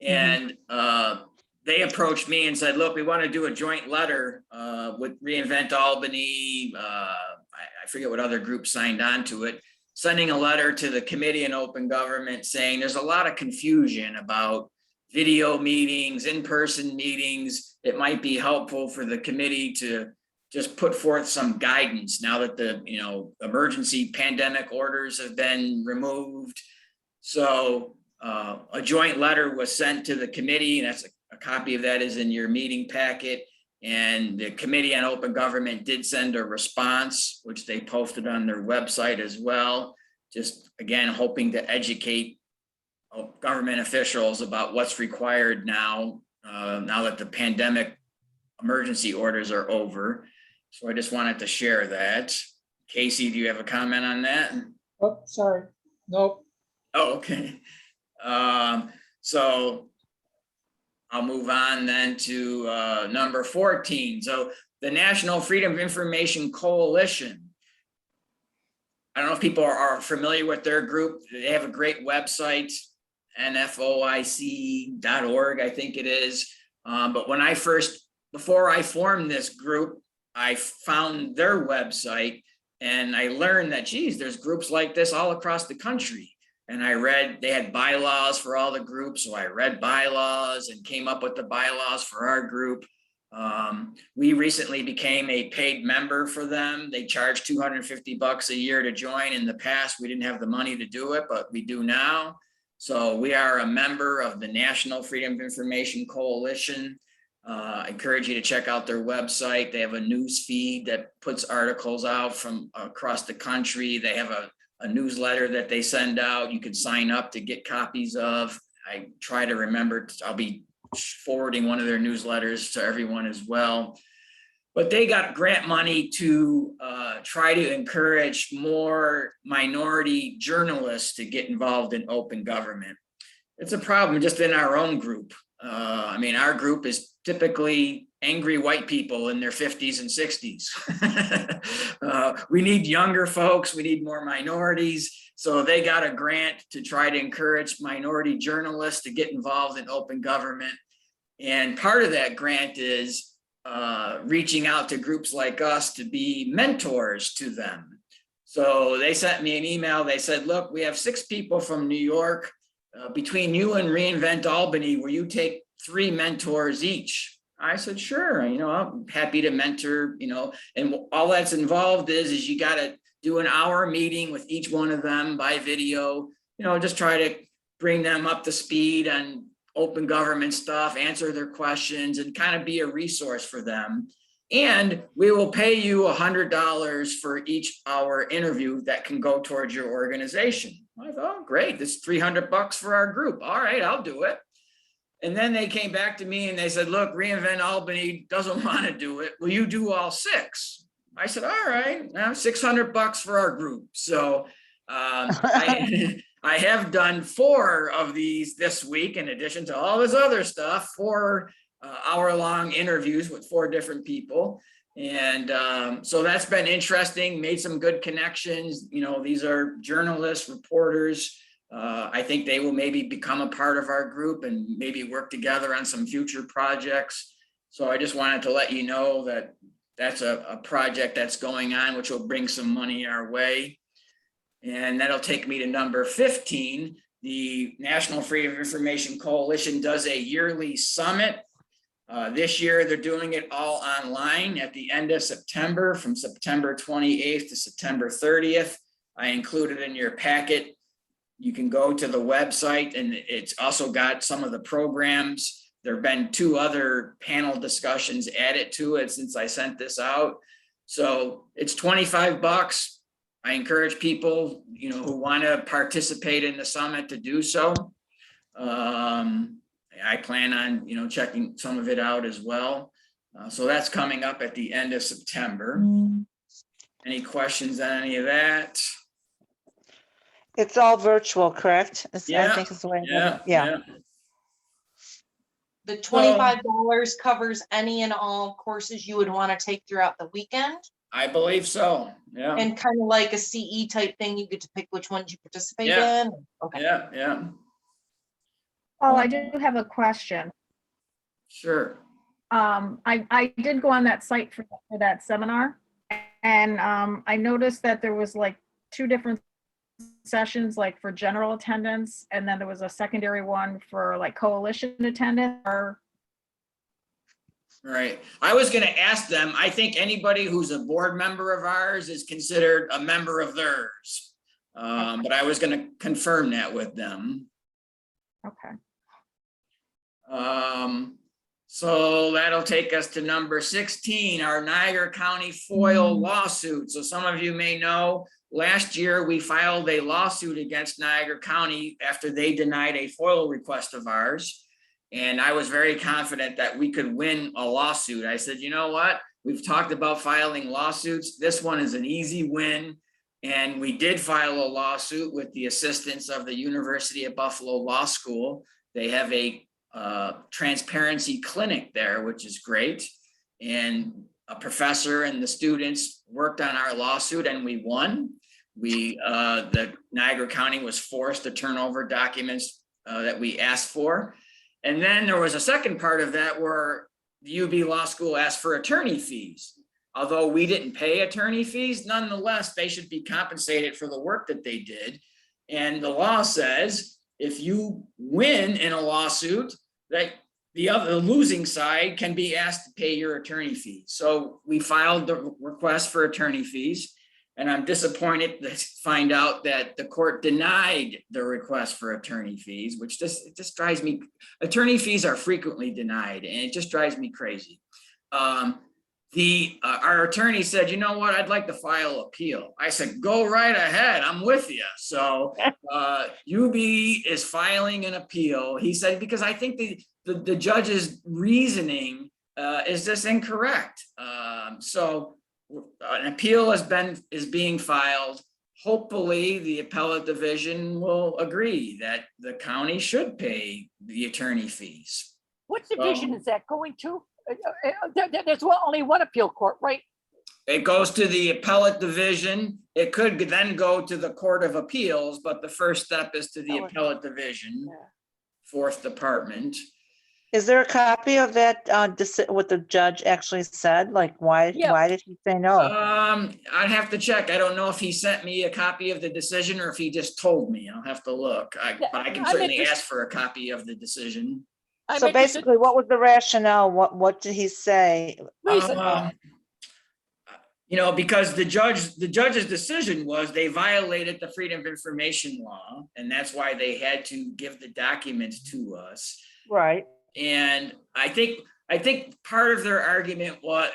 And they approached me and said, look, we want to do a joint letter with Reinvent Albany. I forget what other groups signed on to it, sending a letter to the Committee on Open Government saying there's a lot of confusion about video meetings, in-person meetings. It might be helpful for the committee to just put forth some guidance now that the emergency pandemic orders have been removed. So a joint letter was sent to the committee, and that's a copy of that is in your meeting packet. And the Committee on Open Government did send a response, which they posted on their website as well. Just again, hoping to educate government officials about what's required now, now that the pandemic emergency orders are over. So I just wanted to share that. Casey, do you have a comment on that? Oh, sorry. Nope. Oh, okay. So I'll move on then to number 14. So the National Freedom of Information Coalition. I don't know if people are familiar with their group. They have a great website. NFOIC.org, I think it is. But when before I formed this group, I found their website and I learned that, geez, there's groups like this all across the country. And I read, they had bylaws for all the groups. So I read bylaws and came up with the bylaws for our group. We recently became a paid member for them. They charge $250 a year to join. In the past, we didn't have the money to do it, but we do now. So we are a member of the National Freedom of Information Coalition. I encourage you to check out their website. They have a news feed that puts articles out from across the country. They have a newsletter that they send out. You can sign up to get copies of. I try to remember, I'll be forwarding one of their newsletters to everyone as well. But they got grant money to try to encourage more minority journalists to get involved in open government. It's a problem just in our own group. I mean, our group is typically angry white people in their 50s and 60s. We need younger folks, we need more minorities. So they got a grant to try to encourage minority journalists to get involved in open government. And part of that grant is reaching out to groups like us to be mentors to them. So they sent me an email. They said, look, we have 6 people from New York. Between you and Reinvent Albany, will you take 3 mentors each? I said, sure, I'm happy to mentor, and all that's involved is you got to do an hour meeting with each one of them by video, just try to bring them up to speed on open government stuff, answer their questions, and kind of be a resource for them. And we will pay you $100 for each hour interview that can go towards your organization. I thought, oh, great, this is $300 for our group. All right, I'll do it. And then they came back to me and they said, look, Reinvent Albany doesn't want to do it. Will you do all 6? I said, all right, now $600 for our group. So I have done 4 of these this week, in addition to all this other stuff, 4 hour-long interviews with 4 different people. And so that's been interesting, made some good connections. These are journalists, reporters. I think they will maybe become a part of our group and maybe work together on some future projects. So I just wanted to let you know that that's a project that's going on, which will bring some money our way. And that'll take me to number 15. The National Freedom of Information Coalition does a yearly summit. This year, they're doing it all online at the end of September, from September 28th to September 30th. I included in your packet. You can go to the website, and it's also got some of the programs. There have been 2 other panel discussions added to it since I sent this out. So it's $25. I encourage people, who want to participate in the summit to do so. I plan on, checking some of it out as well. So that's coming up at the end of September. Any questions on any of that? It's all virtual, correct? I Yeah, think it's the way. yeah. The $25 covers any and all courses you would want to take throughout the weekend. I believe so, yeah. And kind of like a CE type thing, you get to pick which ones you participate Yeah. in. Okay. Yeah. Oh, I do have a question. Sure. I did go on that site for that seminar, and I noticed that there was like 2 different sessions, like for general attendance, and then there was a secondary one for like coalition attendance. Right. I was going to ask them, I think anybody who's a board member of ours is considered a member of theirs. But I was going to confirm that with them. Okay. So that'll take us to number 16, our Niagara County FOIL lawsuit. So some of you may know, last year we filed a lawsuit against Niagara County after they denied a FOIL request of ours. And I was very confident that we could win a lawsuit. I said, you know what? We've talked about filing lawsuits. This one is an easy win. And we did file a lawsuit with the assistance of the University of Buffalo Law School. They have a transparency clinic there, which is great. And a professor and the students worked on our lawsuit and we won. The Niagara County was forced to turn over documents that we asked for. And then there was a second part of that where the UB Law School asked for attorney fees. Although we didn't pay attorney fees, nonetheless, they should be compensated for the work that they did. And the law says if you win in a lawsuit, that the losing side can be asked to pay your attorney fees. So we filed the request for attorney fees. And I'm disappointed to find out that the court denied the request for attorney fees, which it just drives me. Attorney fees are frequently denied, and it just drives me crazy. Our attorney said, you know what, I'd like to file appeal. I said, go right ahead, I'm with you. So UB is filing an appeal. He said, because I think the judge's reasoning is just incorrect. So an appeal is being filed. Hopefully the appellate division will agree that the county should pay the attorney fees. What division is that going to? There's only one appeal court, right? It goes to the appellate division. It could then go to the Court of Appeals, but the first step is to the appellate division, fourth department. Is there a copy of that, what the judge actually said? Like, why did he say no? I'd have to check. I don't know if he sent me a copy of the decision or if he just told me. I'll have to look. But I can certainly ask for a copy of the decision. So basically, what was the rationale? What did he say? Because the judge's decision was they violated the Freedom of Information law, and that's why they had to give the documents to us. Right. And I think part of their argument was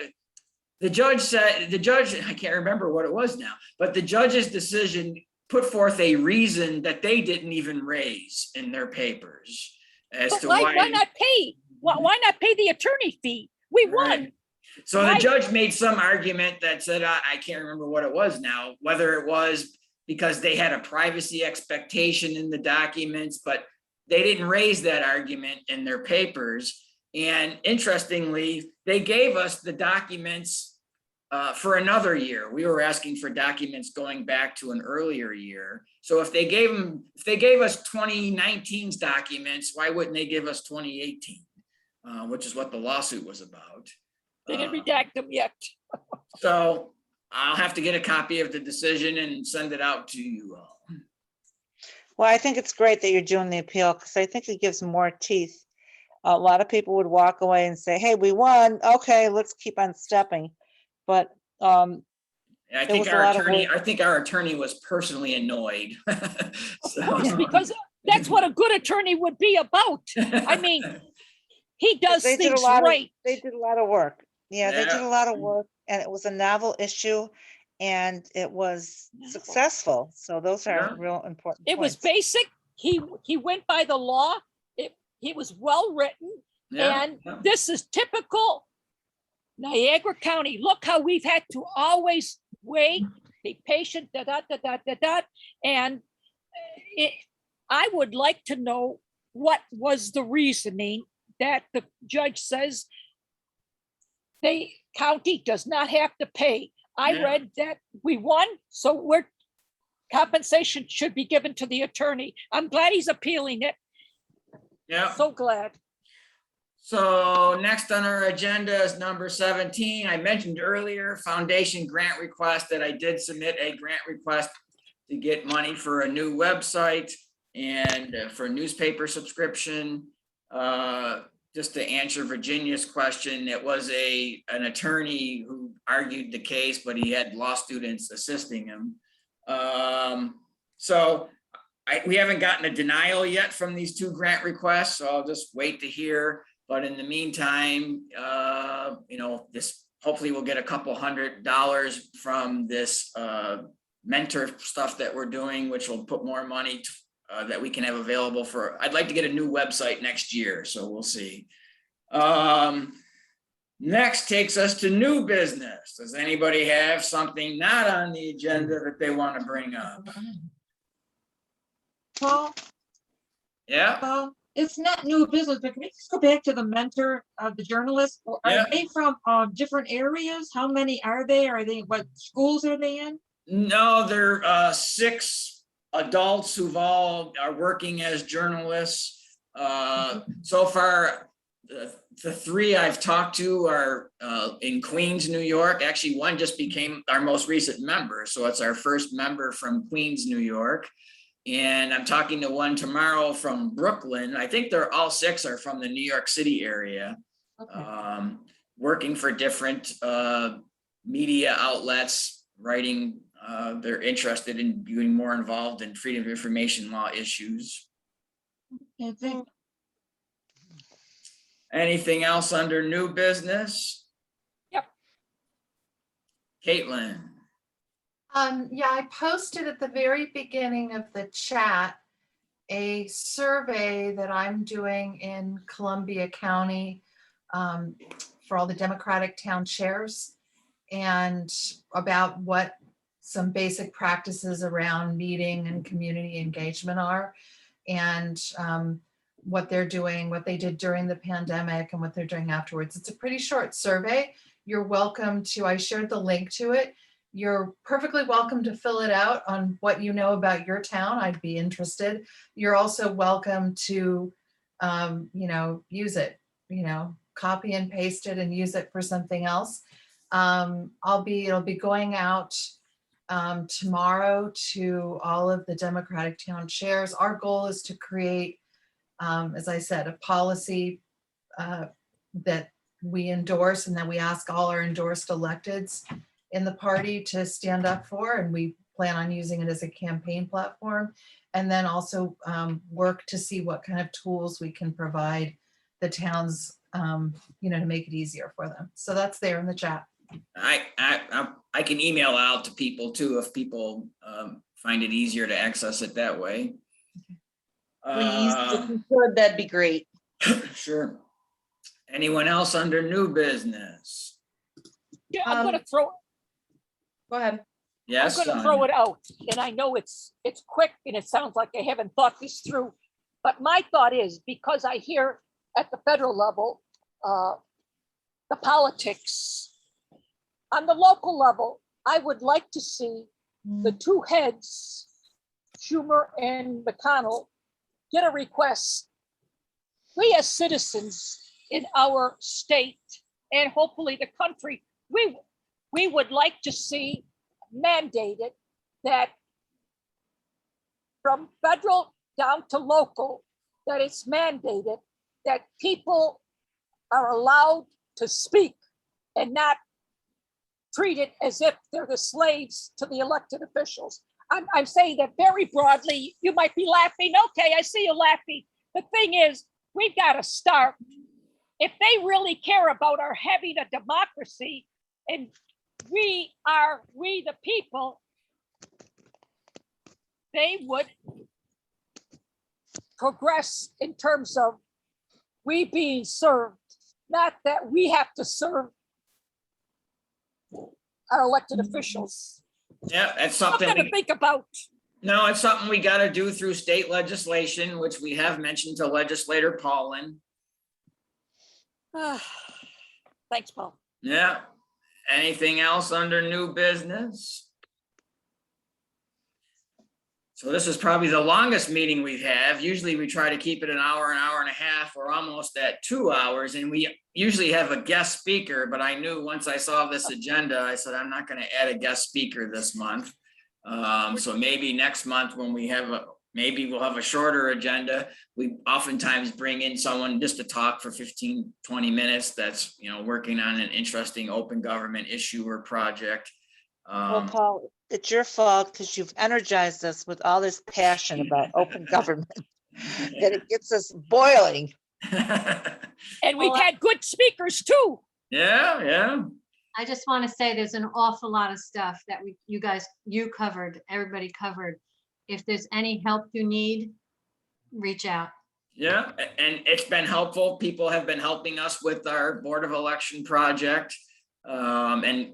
I can't remember what it was now, but the judge's decision put forth a reason that they didn't even raise in their papers as to why not pay? Why not pay the attorney fee? We won. Right. So the judge made some argument that said, I can't remember what it was now, whether it was because they had a privacy expectation in the documents, but they didn't raise that argument in their papers. And interestingly, they gave us the documents for another year. We were asking for documents going back to an earlier year. So if they gave us 2019's documents, why wouldn't they give us 2018, which is what the lawsuit was about? They didn't redact them yet. So I'll have to get a copy of the decision and send it out to you all. Well, I think it's great that you're doing the appeal because I think it gives more teeth. A lot of people would walk away and say, hey, we won. Okay, let's keep on stepping. But I think our attorney was personally annoyed. Because that's what a good attorney would be about. I mean, he does things right. They did a lot of work. Yeah, they did a lot of work, and it was a novel issue. And it was successful. So those are real important. It was basic. He went by the law. He was well written. And this is typical Niagara County. Look how we've had to always wait, be patient, And I would like to know what was the reasoning that the judge says the county does not have to pay. I read that we won, so compensation should be given to the attorney. I'm glad he's appealing it. Yeah. So glad. So next on our agenda is number 17. I mentioned earlier, foundation grant request that I did submit a grant request to get money for a new website and for newspaper subscription. Just to answer Virginia's question, it was an attorney who argued the case, but he had law students assisting him. We haven't gotten a denial yet from these two grant requests, so I'll just wait to hear. But in the meantime, hopefully we'll get a couple $100 from this mentor stuff that we're doing, which will put more money that we can have available for. I'd like to get a new website next year, so we'll see. Next takes us to new business. Does anybody have something not on the agenda that they want to bring up? Paul, Yeah. It's not new business, but can we just go back to the mentor of the journalists? Are they from different areas? How many are they? What schools are they in? No, they're 6 adults who've all are working as journalists. So far, the three I've talked to are in Queens, New York. Actually, one just became our most recent member. So it's our first member from Queens, New York. And I'm talking to one tomorrow from Brooklyn. I think they're all six are from the New York City area, working for different media outlets, writing. They're interested in being more involved in freedom of information law issues. Anything else under new business? Yep. Caitlin. Yeah, I posted at the very beginning of the chat a survey that I'm doing in Columbia County for all the Democratic town chairs, and about what some basic practices around meeting and community engagement are, and what they're doing, what they did during the pandemic and what they're doing afterwards. It's a pretty short survey. You're welcome to, I shared the link to it. You're perfectly welcome to fill it out on what you know about your town. I'd be interested. You're also welcome to, use it, copy and paste it and use it for something else. It'll be going out tomorrow to all of the Democratic town chairs. Our goal is to create, as I said, a policy that we endorse and that we ask all our endorsed electeds in the party to stand up for, and we plan on using it as a campaign platform, and then also work to see what kind of tools we can provide the towns, to make it easier for them. So that's there in the chat. I can email out to people too if people find it easier to access it that way. Please, if you could, that'd be great. Sure. Anyone else under new business? Yeah, I'm gonna throw, Go ahead. I'm Yes. gonna throw it out, and I know it's quick and it sounds like I haven't thought this through. But my thought is, because I hear at the federal level, the politics, on the local level, I would like to see the two heads, Schumer and McConnell, get a request. We as citizens in our state and hopefully the country, we would like to see mandated that from federal down to local, that it's mandated that people are allowed to speak and not treated as if they're the slaves to the elected officials. I'm saying that very broadly. You might be laughing. Okay, I see you laughing. The thing is, we've got to start. If they really care about our having a democracy, and we the people, they would progress in terms of we being served, not that we have to serve our elected officials. Yeah, that's something to think about. No, it's something we got to do through state legislation, which we have mentioned to legislator Paulin. Thanks, Paul. Yeah. Anything else under new business? So this is probably the longest meeting we have. Usually we try to keep it an hour and a half. We're almost at 2 hours, and we usually have a guest speaker, but I knew once I saw this agenda, I said, I'm not going to add a guest speaker this month. So maybe next month when we have maybe we'll have a shorter agenda. We oftentimes bring in someone just to talk for 15, 20 minutes that's, working on an interesting open government issue or project. Well, Paul, it's your fault because you've energized us with all this passion about open government that it gets us boiling. And we've had good speakers too. Yeah. I just want to say there's an awful lot of stuff that you covered, everybody covered. If there's any help you need, reach out. Yeah, and it's been helpful. People have been helping us with our Board of Election project. And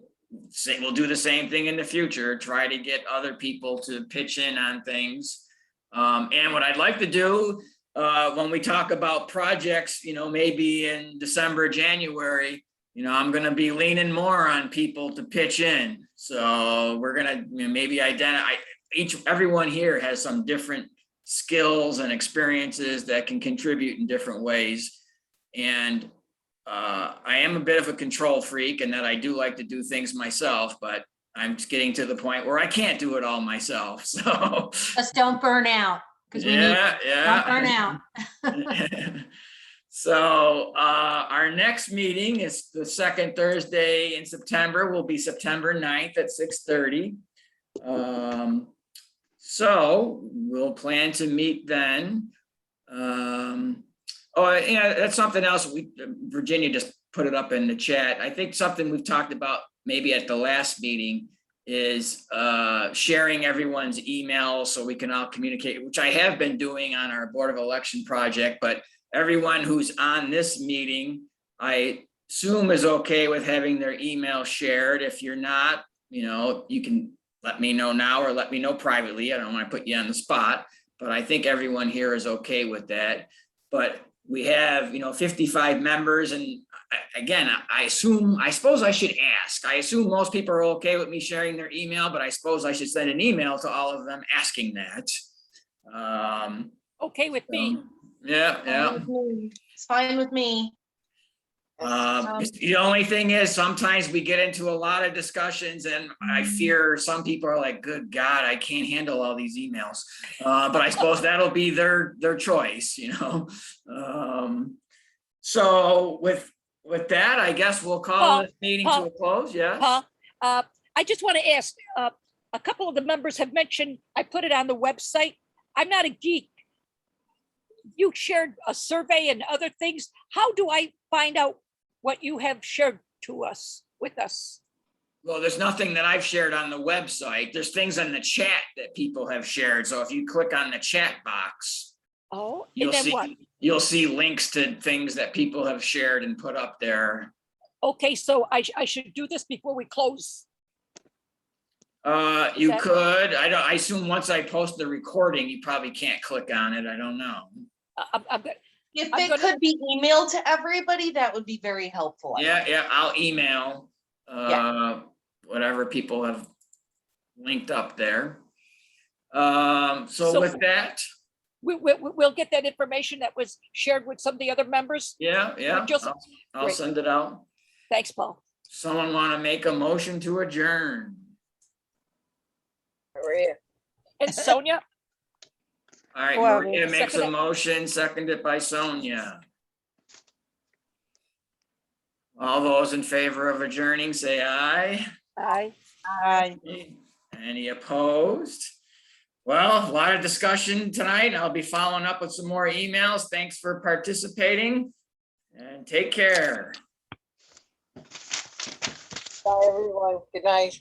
we'll do the same thing in the future, try to get other people to pitch in on things. And what I'd like to do when we talk about projects, maybe in December, January, I'm going to be leaning more on people to pitch in. So we're going to maybe identify, everyone here has some different skills and experiences that can contribute in different ways. And I am a bit of a control freak and that I do like to do things myself, but I'm just getting to the point where I can't do it all myself. So Just don't burn out. 'Cause we need, don't burn out. So our next meeting is the second Thursday in September, will be September 9th at 6:30. So we'll plan to meet then. Oh, yeah, that's something else. Virginia just put it up in the chat. I think something we've talked about maybe at the last meeting is sharing everyone's email so we can all communicate, which I have been doing on our Board of Election project, but everyone who's on this meeting, I assume is okay with having their email shared. If you're not, you can let me know now or let me know privately. I don't want to put you on the spot, but I think everyone here is okay with that. But we have, 55 members, and again, I suppose I should ask. I assume most people are okay with me sharing their email, but I suppose I should send an email to all of them asking that. Okay with me. Yeah. It's fine with me. The only thing is sometimes we get into a lot of discussions and I fear some people are like, good God, I can't handle all these emails. But I suppose that'll be their choice, So with that, I guess we'll call this meeting to a close. Yes. I just want to ask, a couple of the members have mentioned, I put it on the website. I'm not a geek. You shared a survey and other things. How do I find out what you have shared with us? Well, there's nothing that I've shared on the website. There's things in the chat that people have shared. So if you click on the chat box, Oh, and then what? You'll see links to things that people have shared and put up there. Okay, so I should do this before we close. You could. I assume once I post the recording, you probably can't click on it. I don't know. If it could be emailed to everybody, that would be very helpful. Yeah, I'll email Yeah. whatever people have linked up there. So with that. We'll get that information that was shared with some of the other members. Yeah, I'll Great. send it out. Thanks, Paul. Someone want to make a motion to adjourn? Maria. And Sonia? All right, Well, Maria makes a second it. motion, seconded by Sonia. All those in favor of adjourning, say aye. Aye. Any opposed? Well, a lot of discussion tonight. I'll be following up with some more emails. Thanks for participating and take care. Bye, everyone. Good night.